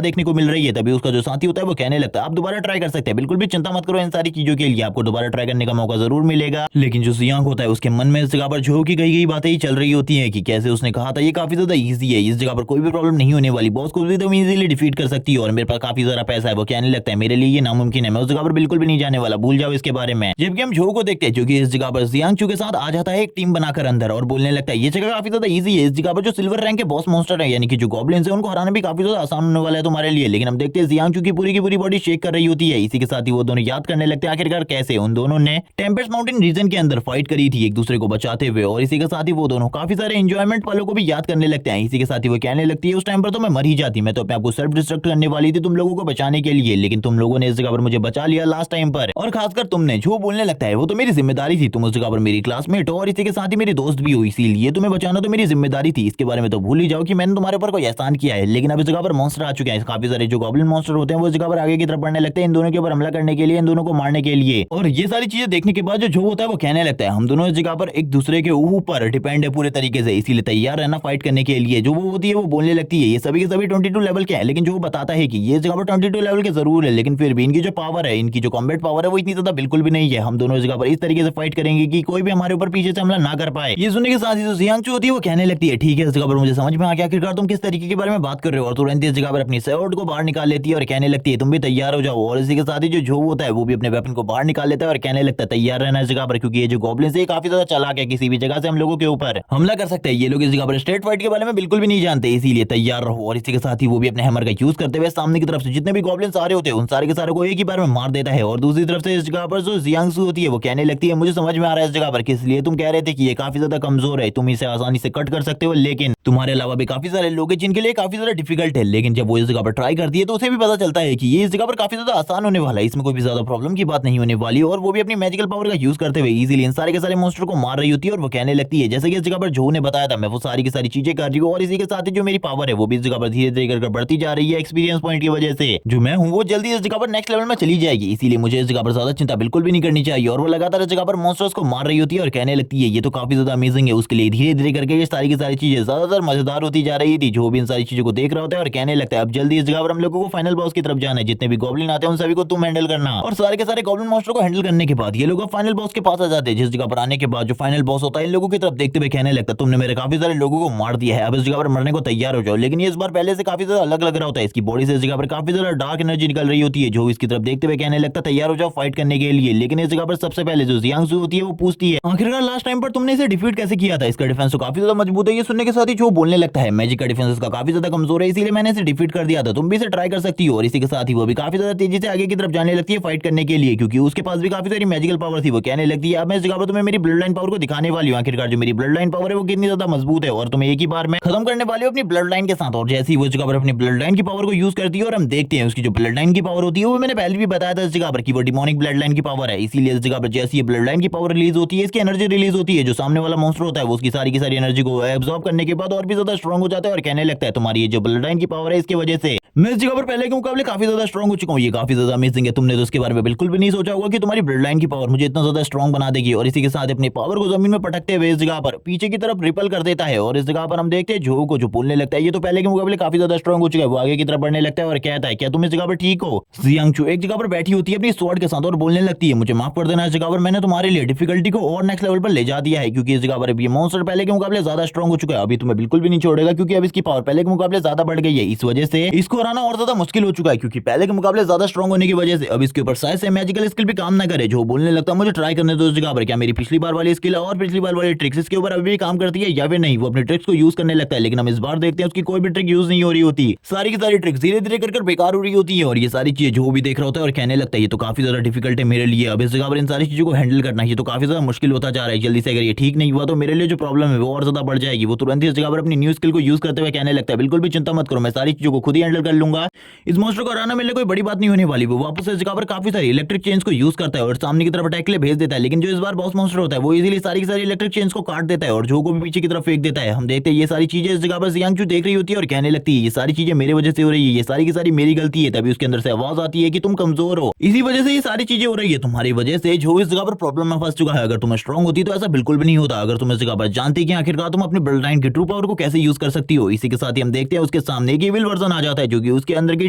देखने को मिल रही है। तभी उसका जो साथी होता है वो कहने लगता है आप दोबारा ट्राई कर सकते हैं, बिल्कुल भी चिंता मत करो, इन सारी चीजों के लिए आपको दोबारा ट्राई करने का मौका जरूर मिलेगा। लेकिन जो जियांग होता है उसके मन में इस जगह पर जो की गई बातें ही चल रही होती है कि कैसे उसने कहा था ये काफी ज्यादा ईजी है, इस जगह पर कोई भी प्रॉब्लम नहीं होने वाली, बॉस को भी तुम इजीली डिफीट कर सकती हो और मेरे पास काफी ज्यादा पैसा है। वो कहने लगता है मेरे लिए ये नामुमकिन है, मैं उस जगह पर बिल्कुल भी नहीं जाने वाला, भूल जाओ इसके बारे में। जबकि हम झो को देखते हैं जो कि इस जगह पर जियांग चू के साथ आ जाता है एक टीम बनाकर अंदर और बोलने लगता है ये जगह काफी ज्यादा इजी है, इस जगह पर जो सिल्वर रैंक के बॉस मॉन्स्टर है यानी कि जो गॉब्लिन्स है उनको हराना भी काफी ज्यादा आसान होने वाला है तुम्हारे लिए। लेकिन हम देखते हैं जियांग चू की पूरी बॉडी शेक कर रही होती है। इसी के साथ ही वो दोनों याद करने लगते हैं आखिरकार कैसे उन दोनों ने टेम्पेस्ट माउंटेन रीजन के अंदर फाइट करी थी एक दूसरे को बचाते हुए। और इसी के साथ ही वो दोनों काफी सारे एंजॉयमेंट पलों को भी याद करने लगते हैं। इसी के साथ ही वो कहने लगती है उस टाइम पर तो मैं मर ही जाती, मैं तो अपने आप को सेल्फ डिस्ट्रक्ट करने वाली थी तुम लोगों को बचाने के लिए, लेकिन तुम लोगों ने इस जगह पर मुझे बचा लिया लास्ट टाइम पर। और खासकर तुमने, जो बोलने लगता है वो तो मेरी जिम्मेदारी थी, तुम उस जगह पर मेरी क्लासमेट हो और इसी के साथ ही मेरी दोस्त भी हो, इसीलिए तुम्हें बचाना तो मेरी जिम्मेदारी थी, इसके बारे में तो भूल ही जाओ कि मैंने तुम्हारे ऊपर कोई एहसान किया है। लेकिन अब इस जगह पर मॉन्स्टर आ चुके हैं, काफी सारे जो गॉब्लिन मॉन्स्टर होते हैं वो इस जगह पर आगे की तरफ बढ़ने लगते हैं इन दोनों के ऊपर हमला करने के लिए, इन दोनों को मारने के लिए। और ये सारी चीजें देखने के बाद जो होता है वो कहने लगता है हम दोनों इस जगह पर एक दूसरे के ऊपर डिपेंड है पूरे तरीके से, इसीलिए तैयार रहना फाइट करने के लिए। जो वो होती है वो बोलने लगती है ये सभी के सभी 22 लेवल के हैं, लेकिन जो वो बताता है कि ये जगह पर 22 लेवल के जरूर है, लेकिन फिर भी इनकी जो पावर है, इनकी जो कॉम्बैट पावर है वो इतनी ज्यादा बिल्कुल भी नहीं है। हम दोनों इस जगह पर इस तरीके से फाइट करेंगे कि कोई भी हमारे ऊपर पीछे से हमला ना कर पाए। ये सुनने के साथ ही जो जियांग चू होती है वो कहने लगती है ठीक है, इस जगह पर मुझे समझ में आ गया आखिरकार तुम किस तरीके के बारे में बात कर रहे हो। और तुरंत इस जगह पर अपनी स्वॉर्ड को बाहर निकाल लेती है और कहने लगती है तुम भी तैयार हो जाओ। और इसी के साथ ही जो झो होता है वो भी अपने वेपन को बाहर निकाल लेता है और कहने लगता है तैयार रहना इस जगह पर, क्योंकि ये जो गॉब्लिन्स है काफी ज्यादा चालाक है, किसी भी जगह से हम लोगों के ऊपर हमला कर सकते हैं। ये लोग इस जगह पर स्ट्रेट फाइट के बारे में बिल्कुल भी नहीं जानते, इसीलिए तैयार रहो। और इसी के साथ ही वो भी अपने हैमर का यूज करते हुए सामने की तरफ से जितने भी गॉब्लिन्स आ रहे होते हैं उन सारे के सारे को एक ही बार में मार देता है। और दूसरी तरफ से इस जगह पर जो जियांग चू होती है वो कहने लगती है मुझे समझ में आ रहा है इस जगह पर किस लिए तुम कह रहे थे कि ये काफी ज्यादा कमजोर है, तुम इसे आसानी से कट कर सकते हो, लेकिन तुम्हारे अलावा भी काफी सारे लोग हैं जिनके लिए काफी ज्यादा डिफिकल्ट है। लेकिन जब वो इस जगह पर ट्राई करती है तो उसे भी पता चलता है कि ये इस जगह पर काफी ज्यादा आसान होने वाला है, इसमें कोई भी ज्यादा प्रॉब्लम की बात नहीं होने वाली। और वो भी अपनी मैजिकल पावर का यूज करते हुए इजीली इन सारे के सारे मॉन्स्टर को मार रही होती है। और वो कहने लगती है जैसे कि इस जगह पर जो ने बताया था मैं वो सारी की सारी चीजें कर रही हूँ और इसी के साथ ही जो मेरी पावर है वो भी इस जगह पर धीरे धीरे करके बढ़ती जा रही है एक्सपीरियंस पॉइंट की वजह से। जो मैं हूँ वो जल्दी इस जगह पर नेक्स्ट लेवल में चली जाएगी, इसीलिए मुझे इस जगह पर ज्यादा चिंता बिल्कुल भी नहीं करनी चाहिए। और वो लगातार इस जगह पर मॉन्स्टर्स को मार रही होती है और कहने लगती है ये तो काफी ज्यादा अमेजिंग है, उसके लिए धीरे धीरे करके ये सारी की सारी चीजें ज्यादातर मजेदार होती जा रही थी। जो भी इन सारी चीजों को देख रहा होता है और कहने लगता है अब जल्दी इस जगह पर हम लोगों को फाइनल बॉस की तरफ जाना है, जितने भी गॉब्लिन आते हैं उन सभी को तुम हैंडल करना। और सारे के सारे गॉब्लिन मॉन्स्टर को हैंडल करने के बाद ये लोग फाइनल बॉस के पास आ जाते हैं, जिस जगह पर आने के बाद जो फाइनल बॉस होता है इन लोगों की तरफ देखते हुए कहने लगता है तुमने मेरे काफी सारे लोगों को मार दिया है, अब इस जगह पर मरने को तैयार हो जाओ। लेकिन ये इस बार पहले से काफी ज्यादा अलग लग रहा होता है, इसकी बॉडी से इस जगह पर काफी ज्यादा डार्क एनर्जी निकल रही होती है। जो इसकी तरफ देखते हुए कहने लगता तैयार हो जाओ फाइट करने के लिए। लेकिन इस जगह पर सबसे पहले जो जियांग चू होती है वो पूछती है आखिरकार लास्ट टाइम पर तुमने इसे डिफीट कैसे किया था, इसका डिफेंस तो काफी ज्यादा मजबूत है। ये सुनने के साथ ही जो बोलने लगता है मैजिक का डिफेंस इसका काफी ज्यादा कमजोर है, इसीलिए मैंने इसे डिफीट कर दिया था, तुम भी इसे ट्राई कर सकती हो। और इसी के साथ ही वो भी काफी ज्यादा तेजी से आगे की तरफ जाने लगती है फाइट करने के लिए, क्योंकि उसके पास भी काफी सारी मैजिकल पावर थी। वो कहने लगती है अब मैं इस जगह पर तुम्हें मेरी ब्लड लाइन पावर को दिखाने वाली हूँ, आखिरकार जो मेरी ब्लड लाइन पावर है वो कितनी ज्यादा मजबूत है और तुम्हें एक ही बार में खत्म करने वाली हूँ अपनी ब्लड लाइन के साथ। और जैसे ही वो इस जगह पर अपनी ब्लड लाइन की पावर को यूज करती है और हम देखते हैं उसकी जो ब्लड लाइन की पावर होती है वो मैंने पहले भी बताया था इस जगह पर कि वो डिमोनिक ब्लड लाइन की पावर है, इसीलिए इस जगह पर जैसी ये ब्लड लाइन की पावर रिलीज होती है इसकी एनर्जी रिलीज होती है, जो सामने वाला मॉन्स्टर होता है वो उसकी सारी की सारी एनर्जी को एब्जॉर्ब करने के बाद और भी ज्यादा स्ट्रॉन्ग हो जाता है और कहने लगता है तुम्हारी ये जो ब्लड लाइन की पावर है इसकी वजह से मैं इस जगह पर पहले के मुकाबले काफी ज्यादा स्ट्रॉन्ग हो चुका हूँ, ये काफी ज्यादा अमेजिंग है, तुमने तो इसके बारे में बिल्कुल भी नहीं सोचा होगा कि तुम्हारी ब्लड लाइन की पावर मुझे इतना ज्यादा स्ट्रॉन्ग बना देगी। और इसी के साथ अपनी पावर को जमीन में पटकते हुए इस जगह पर पीछे की तरफ रिपल कर देता है। और इस जगह पर हम देखते हैं जो को जो बोलने लगता है ये तो पहले के मुकाबले काफी ज्यादा स्ट्रॉन्ग हो चुका है, वो आगे की तरफ बढ़ने लगता है और कहता है क्या तुम इस जगह पर ठीक हो। जियांग चू एक जगह पर बैठी होती है अपनी स्वॉर्ड के साथ और बोलने लगती है मुझे माफ कर देना, इस जगह पर मैंने तुम्हारे लिए डिफिकल्टी को और नेक्स्ट लेवल पर ले जा दिया है, क्योंकि इस जगह पर ये मॉन्स्टर पहले के मुकाबले ज्यादा स्ट्रॉन्ग हो चुका है, अभी तुम्हें बिल्कुल भी नहीं छोड़ेगा क्योंकि अब इसकी पावर पहले के मुकाबले ज्यादा बढ़ गई है, इस वजह से इसको हराना और ज्यादा मुश्किल हो चुका है, क्योंकि पहले के मुकाबले ज्यादा स्ट्रॉन्ग होने की वजह से अब इसके ऊपर शायद से मैजिकल स्किल भी काम ना करे। जो बोलने लगता है मुझे ट्राई करने दो इस जगह पर, क्या मेरी पिछली बार वाली स्किल और पिछली बार वाली ट्रिक्स इसके ऊपर अभी भी काम करती है या फिर नहीं। वो अपनी ट्रिक्स को यूज करने लगता है, लेकिन हम इस बार देखते हैं उसकी कोई भी ट्रिक यूज नहीं हो रही होती, सारी की सारी ट्रिक्स धीरे धीरे कर बेकार हो रही होती है। और ये सारी चीजें जो भी देख रहा होता है और कहने लगता है ये तो काफी ज्यादा डिफिकल्ट है मेरे लिए, अब इस जगह पर इन सारी चीजों को हैंडल करना ये तो काफी ज्यादा मुश्किल मुश्किल होता जा रहा है। जल्दी से अगर ये ठीक नहीं हुआ तो मेरे लिए जो प्रॉब्लम है वो और ज्यादा बढ़ जाएगी। वो तुरंत ही इस जगह पर अपनी न्यू स्किल को यूज करते हुए कहने लगता है, बिल्कुल भी चिंता मत करो, मैं सारी चीजों को खुद ही हैंडल कर लूंगा। इस मॉन्स्टर को हराना मेरे लिए कोई बड़ी बात नहीं होने वाली। वो वापस इस जगह पर काफी सारी इलेक्ट्रिक चेन्स को यूज करता है और सामने की तरफ अटैक के लिए भेज देता है। लेकिन जो इस बार बॉस मॉन्स्टर होता है वो इजीली सारी की सारी इलेक्ट्रिक चेन्स को काट देता है और जो को भी पीछे की तरफ फेंक देता है। हम देखते हैं ये सारी चीजें इस जगह पर जियांगचू देख रही होती है और कहने लगती है ये सारी चीजें मेरी वजह से हो रही है, ये सारी की सारी मेरी गलती है। तभी उसके अंदर से आवाज आती है कि तुम कमजोर हो, इसी वजह से ये सारी चीजें हो रही है तुम्हारी वजह से। जो इस जगह पर प्रॉब्लम में फंस चुका है, अगर तुम स्ट्रांग होती तो ऐसा बिल्कुल भी नहीं होता। अगर तुम इस जगह पर जानती कि आखिरकार तुम अपनी ब्लड लाइन की ट्रू पावर को कैसे यूज कर सकती हो। इसी के साथ ही हम देखते हैं उसके सामने एक इविल वर्जन आ जाता है जो कि उसके अंदर की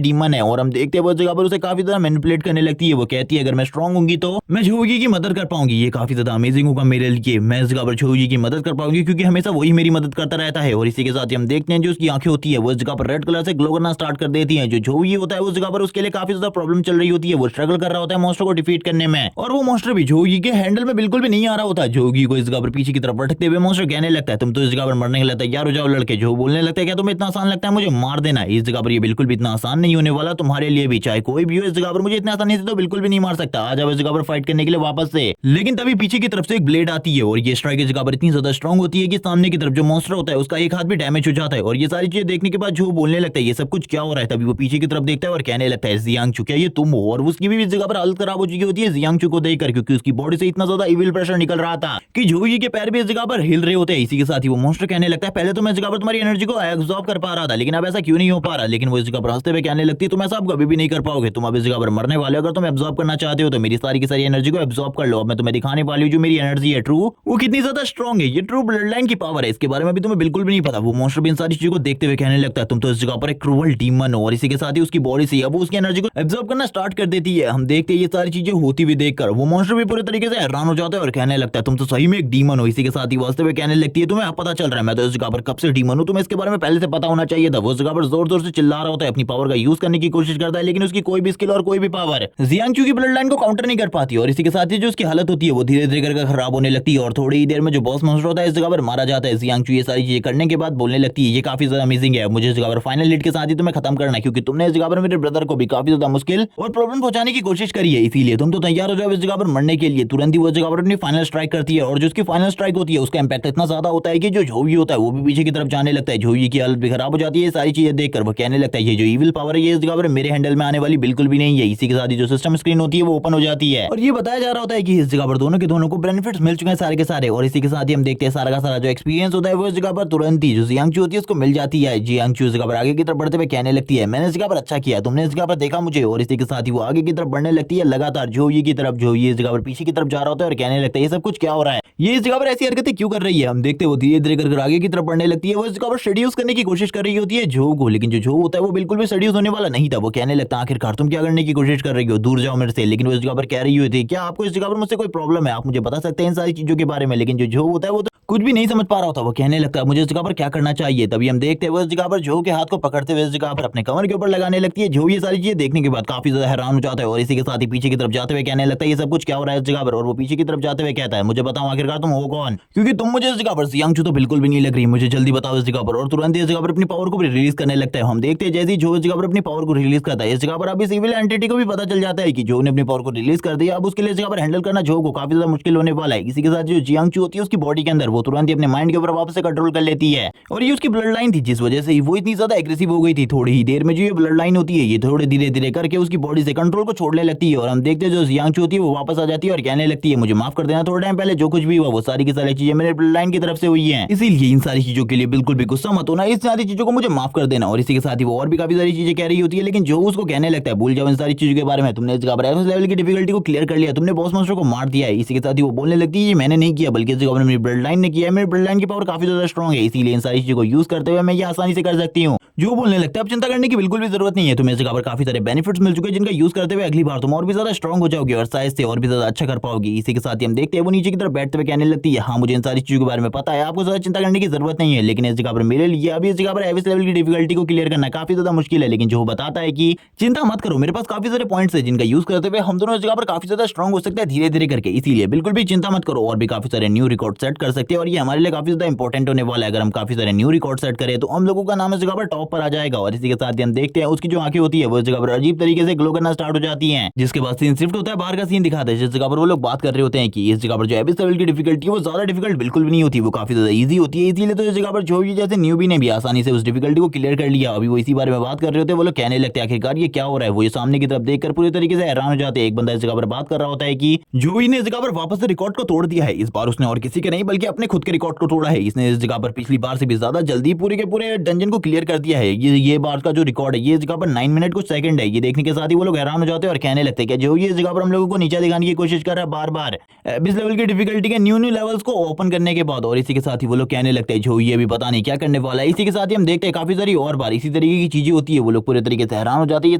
डीमन है और हम देखते हैं वो जगह पर उसे काफी ज्यादा मैनिपुलेट करने लगती है। वो कहती है अगर मैं स्ट्रांग होंगी तो मैं झोगी की मदद कर पाऊंगी, ये काफी ज्यादा अमेजिंग होगा मेरे लिए, मैं इस जगह पर झोगी की मदद कर पाऊंगी क्योंकि हमेशा वही मेरी मदद करता रहता है। और इसी के साथ ही हम देखते हैं जो उसकी आंखें होती है वो इस जगह पर रेड कलर से ग्लो करना स्टार्ट कर देती है। जो झोगी होता है उस जगह पर उसके लिए काफी ज्यादा प्रॉब्लम चल रही होती है, वो स्ट्रगल कर रहा होता है मॉन्स्टर को डिफीट करने में और वो मॉन्स्टर भी झोगी के हैंडल में बिल्कुल भी नहीं आ रहा होता। झोगी को इस जगह पर पीछे की तरफ भटकते हुए मॉन्स्टर कहने लगता है तुम तो इस जगह पर मरने के लिए तैयार हो जाओ लड़के। जो बोलने लगता है क्या तुम्हें इतना आसान लगता है मुझे मार देना, इस जगह पर ये बिल्कुल भी इतना आसान नहीं होने वाला तुम्हारे लिए भी, चाहे कोई भी हो इस जगह पर मुझे इतना आसानी से तो बिल्कुल भी नहीं मार सकता। आ जाओ इस जगह पर फाइट करने के लिए वापस से। लेकिन तभी पीछे की तरफ से एक ब्लेड आती है और ये स्ट्राइक इस जगह पर इतनी ज्यादा स्ट्रांग होती है कि सामने की तरफ जो मॉन्स्टर होता है उसका एक हाथ भी डैमेज हो जाता है। और ये सारी चीजें देखने के बाद जो बोलने लगता है ये सब कुछ क्या हो रहा है। तभी वो पीछे की तरफ देखता है और कहने लगता है जियांगचू क्या ये तुम हो। और उसकी भी इस जगह पर हालत खराब हो चुकी होती है जियांगचू को देखकर, क्योंकि उसकी बॉडी से इतना ज्यादा इविल प्रेशर निकल रहा था कि झोगी के पैर भी इस जगह पर हिल रहे होते हैं। इसी के साथ ही वो मॉन्स्टर कहने लगता है पहले तो मैं इस जगह पर तुम्हारी एनर्जी को एब्जॉर्ब कर पा रहा था लेकिन अब ऐसा क्यों नहीं हो पा रहा। लेकिन वो इस जगह पर हंसते हुए कहने लगती है तुम ऐसा कभी भी नहीं कर पाओगे, तुम अब इस जगह पर मरने वाले हो। अगर तुम एब्जॉर्ब करना चाहते हो तो मेरी सारी की सारी एनर्जी को एब्जॉर्ब कर लो। अब मैं तुम्हें दिखाने वाली हूं जो मेरी एनर्जी है ट्रू वो कितनी ज्यादा स्ट्रांग है, ये ट्रू ब्लड लाइन की पावर है, इसके बारे में भी तुम्हें बिल्कुल भी नहीं पता। वो मॉन्स्टर भी इन सारी चीजों को देखते हुए कहने लगता है तुम तो इस जगह पर एक क्रूअल डीमन हो। और इसी के साथ ही उसकी बॉडी से अब उसकी एनर्जी को एब्जॉर्ब करना स्टार्ट कर देती है। हम देखते हैं ये सारी चीजें होती हुई देखकर वो मॉन्स्टर भी पूरे तरीके से हैरान हो जाता है और कहने लगता है तुम तो सही में एक डीमन हो। इसी के साथ ही वास्तव में कहने लगती है तुम्हें अब पता चल रहा है मैं तो इस जगह पर कब से डीमन हूं, तुम्हें इसके बारे में पहले से पता होना चाहिए था। वो जगह पर जोर जोर से चिल्ला रहा होता है, अपनी पावर का यूज करने की कोशिश करता है लेकिन उसकी कोई भी स्किल और कोई भी पावर जियांगचू की ब्लड लाइन को काउंटर नहीं कर पाती। और इसी के साथ ही जो उसकी हालत होती है वो धीरे धीरे करके खराब होने लगती है और थोड़ी ही देर में जो बॉस मॉन्स्टर होता है इस जगह पर मारा जाता है। जियांगचू ये सारी चीजें करने के बाद बोलने लगती है ये काफी ज्यादा अमेजिंग है, मुझे इस जगह पर फाइनल हिट के साथ ही तुम्हें खत्म करना है क्योंकि तुमने इस जगह पर मेरे ब्रदर को भी काफी ज्यादा मुश्किल और प्रॉब्लम पहुंचाने की कोशिश करी है, इसीलिए तुम तो तैयार हो जाओ इस जगह पर मरने के लिए। तुरंत ही वो जगह पर अपनी फाइनल स्ट्राइक करती है और जो उसकी फाइनल स्ट्राइक होती है उसका इंपैक्ट इतना ज्यादा होता है कि जो झोगी होता है वो भी पीछे की तरफ जाने लगता है। झोगी की हालत भी खराब हो जाती है सारी चीजें देखकर। वो कहने लगता है ये जो इविल पावर है ये इस जगह पर मेरे हैंडल में आने वाली बिल्कुल भी नहीं है। इसी के साथ ही जो सिस्टम स्क्रीन होती है वो ओपन हो जाती है और ये बताया जा रहा होता है कि इस जगह पर दोनों के दोनों को बेनिफिट्स मिल चुके हैं सारे के सारे। और इसी के साथ ही हम देखते हैं सारा का सारा जो एक्सपीरियंस होता है वो इस जगह पर तुरंत ही जो जियांगचू होती है उसको मिल जाती है। जियांगचू इस जगह पर आगे की तरफ बढ़ते हुए कहने लगती है मैंने इस जगह पर अच्छा किया, तुमने इस जगह पर देखा मुझे। और इसी के साथ ही वो आगे की तरफ बढ़ने लगती है लगातार झोगी की तरफ। जो ये इस जगह पर पीछे की तरफ जा रहा होता है और कहने लगता है ये सब कुछ क्या हो रहा है, ये इस जगह पर ऐसी हरकतें क्यों कर रही है। हम देखते हैं वो धीरे धीरे कर आगे की तरफ बढ़ने लगती है। वो इस जगह पर सेड्यूस करने की कोशिश कर रही होती है झो को, लेकिन जो झो होता है वो बिल्कुल भी सेड्यूस होने वाला नहीं था। वो कहने लगता है आखिरकार तुम क्या करने की कोशिश कर रही हो, दूर जाओ मेरे से। लेकिन वो इस जगह पर कह रही होती है क्या आपको इस जगह पर मुझसे कोई प्रॉब्लम है, आप मुझे बता सकते हैं इन सारी चीजों के बारे में। लेकिन जो झो होता है वो कुछ भी नहीं समझ पा रहा होता। वो कहने लगता है मुझे इस जगह पर क्या करना चाहिए। तभी हम देखते हैं वो इस जगह पर झो के हाथ को पकड़ते हुए इस जगह पर अपने कमर के ऊपर लगाने लगती है। झो ये सारी चीजें देखने के बाद काफी ज्यादा हैरान हो जाता है और इसी के साथ ही पीछे की तरफ जाते हुए कहने लगता है ये सब कुछ क्या हो रहा है इस जगह पर। और वो पीछे की तरफ जाते हुए कहता है मुझे बताओ आखिरकार तुम हो कौन, क्योंकि तुम मुझे इस जगह पर जियांगचू तो बिल्कुल भी नहीं लग रही, मुझे जल्दी बताओ इस जगह पर। और तुरंत इस जगह पर अपनी पावर को भी रिलीज करने लगता है। हम देखते हैं जैसे ही झो इस जगह पर अपनी पावर को रिलीज करता है इस जगह पर अब इस इविल एंटिटी को भी पता चल जाता है कि झो ने अपनी पावर को रिलीज कर दिया। अब उसके लिए इस जगह पर हैंडल करना झो को काफी ज्यादा मुश्किल होने वाला है। इसी के साथ जो जियांगचू होती है उसकी बॉडी के अंदर वो तुरंत ही अपने माइंड के ऊपर वापस से कंट्रोल कर लेती है। और ये उसकी ब्लड लाइन थी जिस वजह से वो इतनी ज्यादा एग्रेसिव हो गई थी। थोड़ी ही देर में जो ये ब्लड लाइन होती है ये थोड़े धीरे धीरे करके उसकी बॉडी से कंट्रोल को छोड़ने लगती है। और हम देखते हैं जो जियांगचू होती है वो वापस आ जाती है और कहने लगती है मुझे माफ कर देना, थोड़ा टाइम पहले जो कुछ भी हुआ वो सारी की सारी चीजें मेरे ब्लड लाइन की तरफ से हुई है, इसीलिए इन सारी चीजों के लिए बिल्कुल भी गुस्सा मत होना, इस सारी चीजों को मुझे माफ कर देना। और इसी के साथ ही वो और भी काफी सारी चीजें कह रही होती है लेकिन जो उसको कहने लगता है भूल जाओ इन सारी चीजों के बारे में, तुमने इस जगह पर एवरेज लेवल की डिफिकल्टी को क्लियर कर लिया, तुमने बॉस मॉन्स्टर को मार दिया है। इसी के साथ ही वो बोलने लगती है ये मैंने नहीं किया बल्कि इस जगह पर मेरी ब्लड लाइन ने किया है, मेरी ब्लड लाइन की पावर काफी ज्यादा स्ट्रॉन्ग है, इसीलिए इन सारी चीजों को यूज करते हुए मैं ये आसानी से कर सकती हूँ। जो बोलने लगता है अब चिंता करने की बिल्कुल भी जरूरत नहीं है, तुम्हें इस जगह पर काफी सारे बेनिफिट्स मिल चुके हैं जिनका यूज करते हुए अगली बार तुम और भी ज्यादा स्ट्रॉन्ग हो जाओगे और साइज से और भी ज्यादा अच्छा कर पाओगी। इसी के साथ ही हम देखते हैं वो नीचे की तरफ बैठते हुए कहने लगती है हाँ मुझे इन सारी चीजों के बारे में पता है, आपको ज्यादा चिंता करने की जरूरत नहीं है। लेकिन इस जगह पर मेरे लिए अभी इस जगह पर एवरेज लेवल की डिफिकल्टी को क्लियर करना काफी ज्यादा मुश्किल है। लेकिन जो बताता है कि चिंता मत करो, मेरे पास काफी सारे पॉइंट्स है जिनका यूज करते हुए हम दोनों इस जगह पर काफी ज्यादा स्ट्रॉन्ग हो सकते हैं धीरे धीरे करके, इसीलिए बिल्कुल भी चिंता मत करो और भी काफी सारे न्यू रिकॉर्ड सेट कर सकते हैं। और ये हमारे लिए काफी ज्यादा इंपॉर्टेंट होने वाला है। अगर हम काफी सारे न्यू रिकॉर्ड सेट करें तो हम लोगों का नाम इस जगह पर टॉप टॉप पर आ जाएगा। और इसी के साथ ही हम देखते हैं उसकी जो आंखें होती है वो इस जगह पर अजीब तरीके से ग्लो करना स्टार्ट हो जाती हैं, जिसके बाद सीन शिफ्ट होता है, बाहर का सीन दिखाता है जिस जगह पर वो लोग बात कर रहे होते हैं कि इस जगह पर जो एबिस लेवल की डिफिकल्टी है वो ज्यादा डिफिकल्ट बिल्कुल भी नहीं होती, वो काफी ज्यादा इजी होती है। इसीलिए तो इस जगह पर जो भी जैसे न्यूबी ने भी आसानी से उस डिफिकल्टी को क्लियर कर लिया। अभी वो इसी बारे में बात कर रहे होते हैं, वो लोग कहने लगते हैं आखिरकार ये क्या हो रहा है। वो ये सामने की तरफ देखकर पूरी तरीके से हैरान हो जाते हैं। एक बंदा इस जगह पर बात कर रहा होता है कि जूही ने इस जगह पर वापस से रिकॉर्ड को तोड़ दिया है। इस बार उसने और किसी के नहीं बल्कि अपने खुद के रिकॉर्ड को तोड़ा है। इसने इस जगह पर पिछली बार से भी ज्यादा जल्दी पूरे के पूरे डंजन को क्लियर कर दिया है। ये बार का जो रिकॉर्ड है ये इस जगह पर 9 मिनट कुछ सेकंड है। ये देखने के साथ ही वो लोग हैरान हो जाते हैं और कहने लगते हैं कि जो ये इस जगह पर हम लोगों को नीचे दिखाने की कोशिश कर रहा है बार बार इस लेवल की डिफिकल्टी के न्यू लेवल्स को ओपन करने के बाद। और इसी के साथ ही वो लोग कहने लगते हैं जो ये भी पता नहीं क्या करने वाला है। इसी के साथ ही हम देखते हैं काफी सारी और बार इसी तरीके की चीजें होती है। वो लोग पूरे तरीके से हैरान हो जाते हैं ये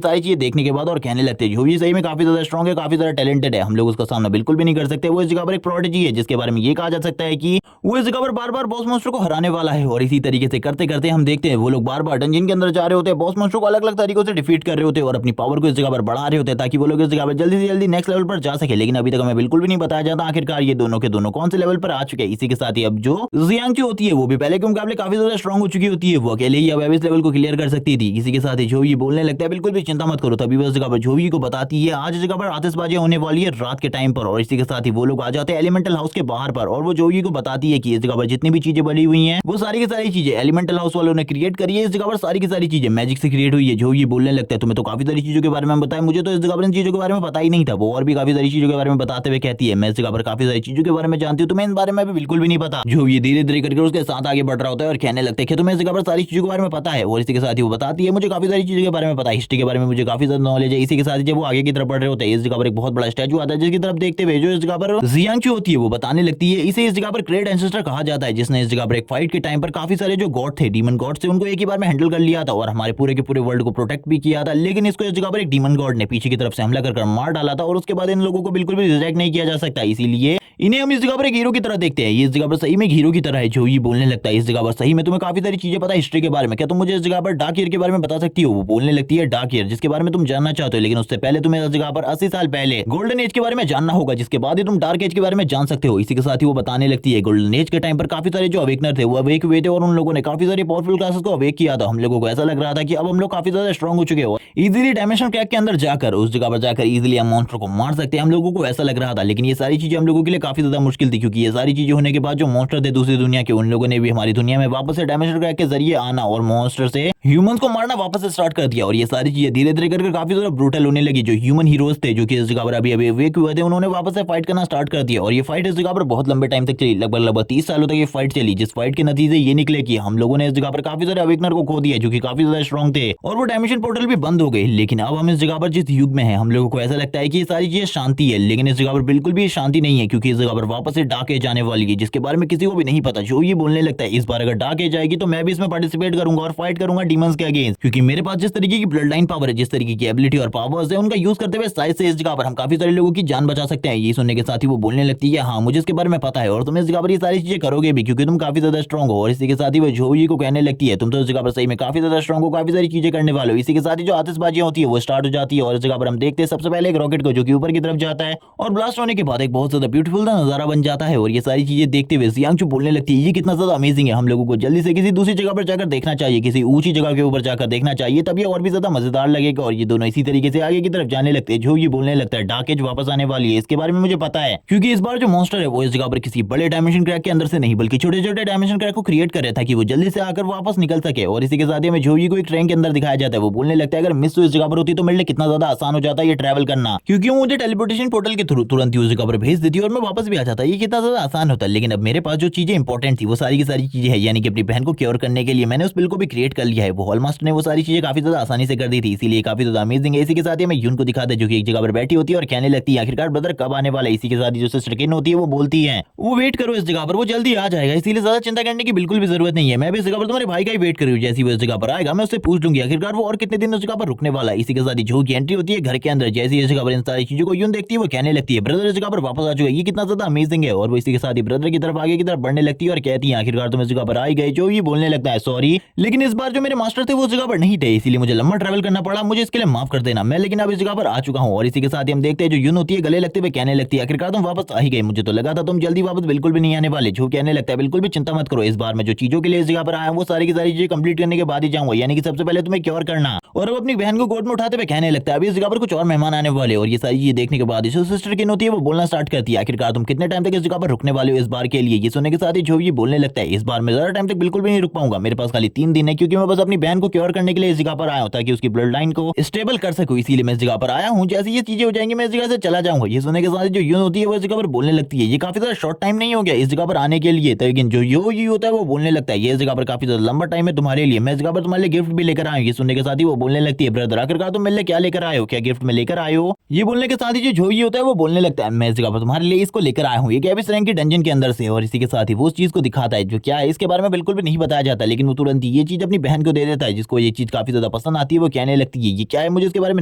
सारी चीजें देखने के बाद और कहने लगते हैं जो ये सही में काफी ज्यादा स्ट्रॉन्ग है, काफी ज्यादा टैलेंटेड है, हम लोग उसका सामना बिल्कुल भी नहीं कर सकते। वो इस जगह पर एक प्रोडिजी है जिसके बारे में ये कहा जा सकता है कि वो इस जगह पर बार बार बॉस मॉन्स्टर को हराने वाला है। और इसी तरीके से करते करते हम देखते हैं वो लोग बार बार डंजन के अंदर जा रहे होते हैं, बॉस मॉन्स्टर को अलग अलग तरीकों से डिफीट कर रहे होते हैं और अपनी पावर को इस जगह पर बढ़ा रहे होते हैं ताकि वो लोग इस जगह पर जल्दी से जल्दी नेक्स्ट लेवल पर जा सके। लेकिन अभी तक हमें बिल्कुल भी नहीं बताया जाता आखिरकार ये दोनों के दोनों कौन से लेवल पर आ चुके हैं। इसी के साथ ही अब जो जियांग होती है वो भी पहले के मुकाबले काफी ज्यादा स्ट्रॉन्ग हो चुकी होती है। वो अकेले ही अब इस लेवल को क्लियर कर सकती थी। इसी के साथ ही जो ये बोलने लगता है बिल्कुल भी चिंता मत करो। तभी वो इस जगह पर जोवी को बताती है आज इस जगह पर आतिशबाजी होने वाली है रात के टाइम पर। और इसी के साथ ही वो लोग आ जाते हैं एलिमेंटल हाउस के बाहर पर और वो जोवी को बताती है कि इस जगह पर जितनी भी चीजें बनी हुई हैं वो सारी की सारी चीजें एलिमेंटल हाउस वालों ने क्रिएट करी है। इस जगह पर सारी की सारी चीजें मैजिक से क्रिएट हुई है। जो ये बोलने लगता है तुम्हें तो काफी सारी चीजों के बारे में बताया, मुझे तो इस जगह पर इन चीजों के बारे में पता ही नहीं था। वो और भी काफी सारी चीजों के बारे में बताते हुए कहती है मैं इस जगह पर काफी सारी चीजों के बारे में जानती हूँ, तुम्हें इन बारे में भी बिल्कुल भी नहीं पता। जो ये धीरे धीरे करके उसके साथ आगे बढ़ रहा होता है और कहने लगते हैं कि तुम्हें इस जगह पर सारी चीजों के बारे में पता है। और इसी के साथ ही वो बताती है मुझे काफी सारी चीजों के बारे में पता है, हिस्ट्री के बारे में मुझे काफी ज्यादा नॉलेज है। इसी के साथ ही जब वो आगे की तरफ बढ़ रहे होते हैं इस जगह पर एक बहुत बड़ा स्टैचू आता है जिसकी तरफ देखते हुए जो इस जगह पर जियांग होती है वो बताने लगती है इसे इस जगह पर ग्रेट एंसेस्टर कहा जाता है जिसने इस जगह पर एक फाइट के टाइम पर काफी सारे जो गॉड थे डीमन गॉड थे उनको एक ही बार में हैंडल कर लिया था और हमारे पूरे के पूरे वर्ल्ड को प्रोटेक्ट भी किया था। लेकिन इसको इस जगह पर एक डीमन गॉड ने पीछे की तरफ से हमला कर मार डाला था और उसके बाद इन लोगों को बिल्कुल भी रिजेक्ट नहीं किया जा सकता। इसीलिए इन्हें हम इस जगह पर एक हीरो की तरह देखते हैं। ये इस जगह पर सही में एक हीरो की तरह है। जो ये बोलने लगता है इस जगह पर सही में तुम्हें काफी सारी चीजें पता है हिस्ट्री के बारे में, क्या तुम मुझे इस जगह पर डार्क ईयर के बारे में बता सकती हो। वो बोलने लगती है डार्क ईयर जिसके बारे में तुम जानना चाहते हो, लेकिन उससे पहले तुम्हें इस जगह पर 80 साल पहले गोल्डन एज के बारे में जानना होगा जिसके बाद ही तुम डार्क एज के बारे में जान सकते हो। इसी के साथ ही वो बताने लगती है गोल्डन एज के टाइम पर काफी सारे जो अवेकनर थे वो अवेक हुए थे और उन लोगों ने काफी सारी पावरफुल क्लासेस को अवेक किया था। हम लोगों को ऐसा लग रहा था कि अब हम लोग काफी ज्यादा स्ट्रॉन्ग हो चुके हो, इजीली डायमेंशन क्रैक के अंदर जाकर उस जगह पर जाकर इजीली हम मॉन्स्टर को मार सकते हैं। हम लोगों को ऐसा लग रहा था, लेकिन ये सारी चीजें हम लोगों के लिए काफी ज्यादा मुश्किल थी क्योंकि ये सारी चीजें होने के बाद जो मॉन्स्टर थे दूसरी दुनिया के उन लोगों ने भी हमारी दुनिया में वापस से डायमेंशन क्रैक के जरिए आना और मॉन्स्टर से ह्यूमंस को मारना वापस से स्टार्ट कर दिया। और ये सारी चीजें धीरे धीरे करके काफी ज्यादा ब्रूटल होने लगी। जो ह्यूमन हीरोज थे जो कि इस जगह पर अभी अभी अवेक हुए थे उन्होंने वापस से फाइट करना स्टार्ट कर दिया और ये फाइट इस जगह पर बहुत लंबे टाइम तक चली, लगभग 30 सालों तक ये फाइट चली, जिस फाइट के नतीजे ये निकले कि हम लोगों ने इस जगह पर काफी सारे अवेकनर को खो दिया जो कि काफी ज्यादा स्ट्रॉन्ग थे और वो डायमेंशन पोर्टल भी बंद हो गए। लेकिन अब हम इस जगह पर जिस युग में है हम लोगों को ऐसा लगता है कि ये सारी चीजें शांति है, लेकिन इस जगह पर बिल्कुल भी शांति नहीं है क्योंकि इस जगह पर वापस से डार्क एज आने वाली है जिसके बारे में किसी को भी नहीं पता। जो ये बोलने लगता है इस बार अगर डार्क एज आएगी तो मैं भी इसमें पार्टिसिपेट करूंगा और फाइट करूंगा डीमंस के अगेंस्ट, क्योंकि मेरे पास जिस तरीके की ब्लड लाइन पावर है, जिस तरीके की एबिलिटी और पावर्स है उनका यूज करते हुए शायद से इस जगह पर हम काफी सारे लोगों की जान बचा सकते हैं। ये सुनने के साथ ही वो बोलने लगती है हाँ मुझे इसके बारे में पता है और तुम इस जगह पर ये सारी चीजें करोगे भी क्योंकि तुम काफी ज्यादा स्ट्रॉन्ग हो। और इसी के साथ ही वो जोई को कहने लगती है तुम तो इस जगह पर सही में काफी ज्यादा स्ट्रॉन्ग हो, काफी सारी चीजें करने वाले हो। इसी के साथ ही जो आतिशबाजियां होती है वो स्टार्ट हो जाती है और इस जगह पर हम देखते हैं सबसे पहले एक रॉकेट को जो कि ऊपर की तरफ जाता है और ब्लास्ट होने के बाद एक बहुत ज्यादा ब्यूटीफुल नजारा बन जाता है। और ये सारी चीजें देखते हुए जियांग बोलने लगती है ये कितना ज्यादा अमेजिंग है, हम लोगों को जल्दी से किसी दूसरी जगह पर जाकर देखना चाहिए, किसी ऊंची जगह के ऊपर जाकर देखना चाहिए, तब ये और भी ज्यादा मजेदार लगेगा। और ये दोनों इसी तरीके से आगे की तरफ जाने लगते हैं। जो ये बोलने लगता है डार्क एज वापस आने वाली है, इसके बारे में मुझे पता है क्योंकि इस बार जो मॉन्स्टर है वो इस जगह पर किसी बड़े डायमेंशन क्रैक के अंदर से नहीं बल्कि छोटे छोटे डायमेंशन क्रैक को क्रिएट कर रहा था कि वो जल्दी से आकर वापस निकल सके। और इसी के साथ ही हमें जोई को एक ट्रेन के अंदर दिखाया जाता है। वो बोलने लगता है अगर मिस इस जगह पर होती तो मेरे लिए कितना ज्यादा आसान हो जाता है ये ट्रैवल करना, क्योंकि वो मुझे टेलीपोर्टेशन पोर्टल के थ्रू तुरंत ही उस जगह पर भेज देती और मैं वापस भी आ जाता, ये कितना ज्यादा आसान होता है। लेकिन अब मेरे पास जो चीजें इंपॉर्टेंट थी वो सारी की सारी चीजें है, यानी कि अपनी बहन को क्योर करने के लिए मैंने उस बिल को भी क्रिएट कर लिया है। वो हॉलमास्टर ने वो सारी चीजें काफी ज्यादा आसानी से कर दी थी, इसीलिए काफी ज्यादा अमेजिंग है। इसी के साथ ही हमें यून को दिखाते हैं जो कि एक जगह पर बैठी होती है और कहने लगती है आखिरकार ब्रदर कब आने वाला है। इसी के साथ ही जो सिस्टर किन होती है वो बोलती है वो वेट करो इस जगह पर, वो जल्दी आ जाएगा, इसीलिए ज्यादा चिंता करने की बिल्कुल भी जरूरत नहीं है। मैं भी इस जगह पर तुम्हारे भाई का ही वेट कर रही हूँ, जैसी वो इस जगह पर आएगा मैं उससे पूछ लूंगी आखिरकार वो और कितने दिन उस जगह पर रुकने वाला है। इसी के साथ ही जो की एंट्री होती है घर के अंदर, जैसी इस जगह पर इन सारी चीजों को यून देखती है वो कहने लगती है ब्रदर इस जगह पर वापस आ चुका है, ये कितना ज्यादा अमेजिंग है। और वो इसी के साथ ही ब्रदर की तरफ आगे की तरफ बढ़ने लगती है और कहती है आखिरकार तुम इस जगह पर आई गए। जो ये बोलने लगता है सॉरी, लेकिन इस बार जो मेरे मास्टर थे वो उस जगह पर नहीं थे, इसीलिए मुझे लंबा ट्रैवल करना पड़ा, मुझे इसके लिए माफ कर देना, मैं लेकिन अब इस जगह पर आ चुका हूँ। और इसी के साथ ही हम देखते हैं जो यून होती है गले लगते हुए कहने लगती है आखिरकार तुम वापस आ ही गए, मुझे तो लगा था तुम जल्दी वापस बिल्कुल भी नहीं आने वाले। जो कहने लगता है बिल्कुल भी चिंता मत करो, इस बार मैं जो चीजों के लिए इस जगह पर आया हूँ वो सारी की सारी चीजें कंप्लीट करने के के बाद ही जाऊंगा, यानी कि सबसे पहले तुम्हें क्योर करना। और अब अपनी बहन को कोर्ट में उठाते हुए कहने लगता है अभी इस जगह पर कुछ और मेहमान आने वाले। और ये सारी चीजें देखने के बाद जो सिस्टर किन होती है वो बोलना स्टार्ट करती है आखिरकार तुम कितने टाइम तक इस जगह पर रुकने वाले हो इस बार के लिए। ये सुनने के साथ ही जो ये बोलने लगता है इस बार मैं ज्यादा टाइम तक बिल्कुल भी नहीं रुक पाऊंगा, मेरे पास खाली 3 दिन है, क्योंकि मैं बस अपनी बहन को क्योर करने के लिए इस जगह पर आया हूं ताकि उसकी ब्लड लाइन को स्टेबल कर सकूं, इसीलिए मैं इस जगह पर आया हूं। जैसे ये चीजें हो जाएंगी मैं इस जगह से चला जाऊंगा। ये सुनने के साथ जो यून होती है वो इस जगह पर बोलने लगती है ये काफी ज्यादा शॉर्ट टाइम नहीं हो गया इस जगह पर आने के लिए, लेकिन जो यो होता है वो बोलने लगता है ये इस जगह पर काफी ज्यादा लंबा टाइम है तुम्हारे लिए, मैं इस जगह पर तुम्हारे लिए गिफ्ट भी लेकर आया हूं। ये सुनने के साथ ही वो बोलने लगती है ब्रदर आखिरकार तुम मेरे लिए क्या लेकर आए हो, क्या गिफ्ट में लेकर आए हो। ये बोलने के साथ ही जो होता है वो बोलने लगता है मैं इस जगह पर तुम्हारे लिए इसको लेकर आया हूँ, ये क्या रैंक की डंजन के अंदर से। और इसी के साथ ही वो उस चीज को दिखाता है जो क्या है इसके बारे में बिल्कुल भी नहीं बताया जाता, लेकिन वो तुरंत ही ये चीज अपनी बहन को दे देता है जिसको ये चीज काफी ज्यादा पसंद आती है। वो कहने लगती है ये क्या है मुझे इसके बारे में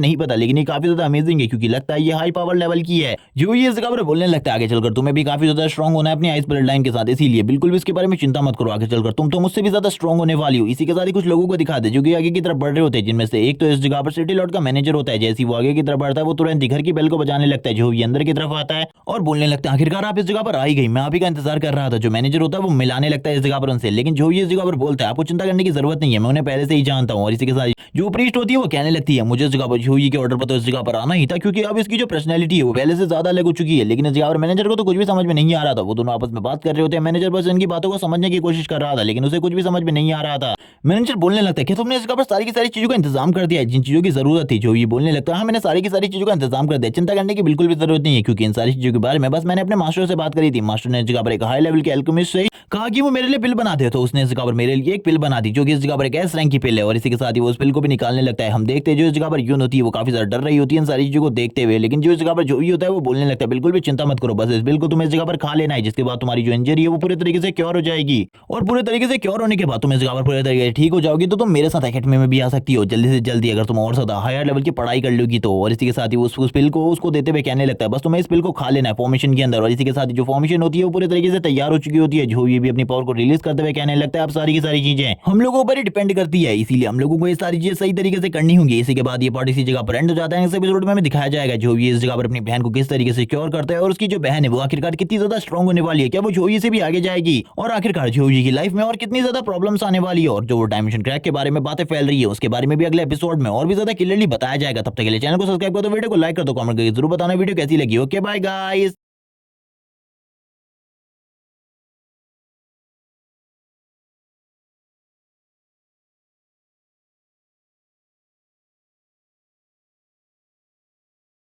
नहीं पता, लेकिन ये काफी ज्यादा अमेजिंग है क्योंकि लगता है ये हाई पावर लेवल की है। जो ये इस जगह पर बोलने लगता है आगे चलकर तुम्हें भी काफी ज्यादा स्ट्रॉन्ग होना है अपनी आइस ब्लड लाइन के साथ, इसीलिए बिल्कुल भी इसके बारे में चिंता मत करो, आगे चलकर तुम तो मुझसे भी ज्यादा स्ट्रॉन्ग होने वाली हो। इसी के साथ ही कुछ लोगों को दिखा दे जो कि आगे की तरफ बढ़ रहे होते हैं, जिनमें से एक तो इस जगह पर सिटी लॉर्ड का मैनेजर होता है। जैसे वो आगे की तरफ बढ़ता है वो तुरंत घर की बेल को बजाने लगता है, जो ये अंदर की तरफ आता है और बोलने लगता है आखिरकार आप इस जगह पर आई गई, मैं आप ही का इंतजार कर रहा था। जो मैनेजर होता है वो मिलाने लगता है इस जगह पर उनसे, लेकिन जो ये इस जगह पर बोलता है आपको चिंता करने की जरूरत नहीं है, मैं उन्हें पहले से ही जानता हूँ। और इसी के साथ जो प्रीस्ट होती है वो कहने लगती है मुझे इस जगह पर जोई के ऑर्डर पर तो इस जगह पर आना ही था, क्योंकि अब इसकी जो पर्सनैलिटी है वो पहले से ज्यादा अलग हो चुकी है। लेकिन इस जगह पर मैनेजर को तो कुछ भी समझ में नहीं आ रहा था, वो दोनों आपस में बात कर रहे होते हैं, मैनेजर बस इनकी बातों को समझने की कोशिश कर रहा था लेकिन उसे कुछ भी समझ में नहीं आ रहा था। मैनेजर बोलने लगता है कि तुमने इस जगह पर सारी की सारी चीजों का इंतजाम कर दिया है जिन चीजों की जरूरत थी। जो ये बोलने लगता है हाँ मैंने सारी की सारी चीजों का इंतजाम कर दिया, चिंता करने की बिल्कुल भी जरूरत नहीं है, क्योंकि इन सारी चीजों के बारे में बस मैंने अपने मास्टर से बात करी थी। मास्टर ने इस जगह पर एक हाई लेवल के एल्केमिस्ट से कहा कि वो मेरे लिए पिल बना दे, तो उसने इस जगह पर मेरे लिए एक पिल बना दी जो कि इस जगह पर एक एस रैंक की पिल है। और इसी के साथ ही वो उस पिल को भी निकालने लगता है। हम देखते हैं जो इस जगह पर यून होती है वो काफी ज्यादा डर रही होती है इन सारी चीजों को देखते हुए, लेकिन जो इस जगह पर जो होता है वो बोलने लगता है बिल्कुल भी चिंता मत करो, बस इस पिल को तुम्हें इस जगह पर खा लेना है, जिसके बाद तुम्हारी जो इंजरी है वो पूरे तरीके से क्योर हो जाएगी। और पूरे तरीके से क्योर होने के बाद तुम इस जगह पर पूरे तरीके से ठीक हो जाओगी तो तुम मेरे साथ एकेडमी में भी आ सकती हो जल्दी से जल्दी, अगर तुम और ज्यादा हायर लेवल की पढ़ाई कर लोगी तो। और इसी के साथ ही उस पिल को उसको देते हुए कहने लगता है बस तुम्हें इस पिल को खा लेना है फॉर्मेशन के अंदर। और इसी के साथ जो फॉर्मेशन होती है वो पूरे तरीके से तैयार हो चुकी होती है। जो ये भी अपनी पावर को रिलीज करते हुए कहने लगता है अब सारी की सारी चीजें हम लोगों पर ही डिपेंड करती है, इसीलिए हम लोगों को ये सारी चीजें सही तरीके से करनी होंगी। इसी के बाद ये पार्ट इसी जगह पर एंड हो जाता है। इस एपिसोड में हमें दिखाया जाएगा जो ये इस जगह पर अपनी बहन को किस तरीके से क्योर करता है और उसकी जो बहन है वो आखिरकार कितनी ज्यादा स्ट्रॉन्ग होने वाली है, क्या वो जोई से भी आगे जाएगी और आखिरकार जोई की लाइफ में और कितनी ज्यादा प्रॉब्लम्स आने वाली है। और जो डायमेंशन क्रैक के बारे में बातें फैल रही है उसके बारे में भी अगले एपिसोड में और भी ज्यादा क्लियरली बताया जाएगा। तब तक के लिए चैनल को सब्सक्राइब कर दो, वीडियो को लाइक कर दो, कमेंट करके जरूर बताना वीडियो कैसी लगी। Okay bye guys.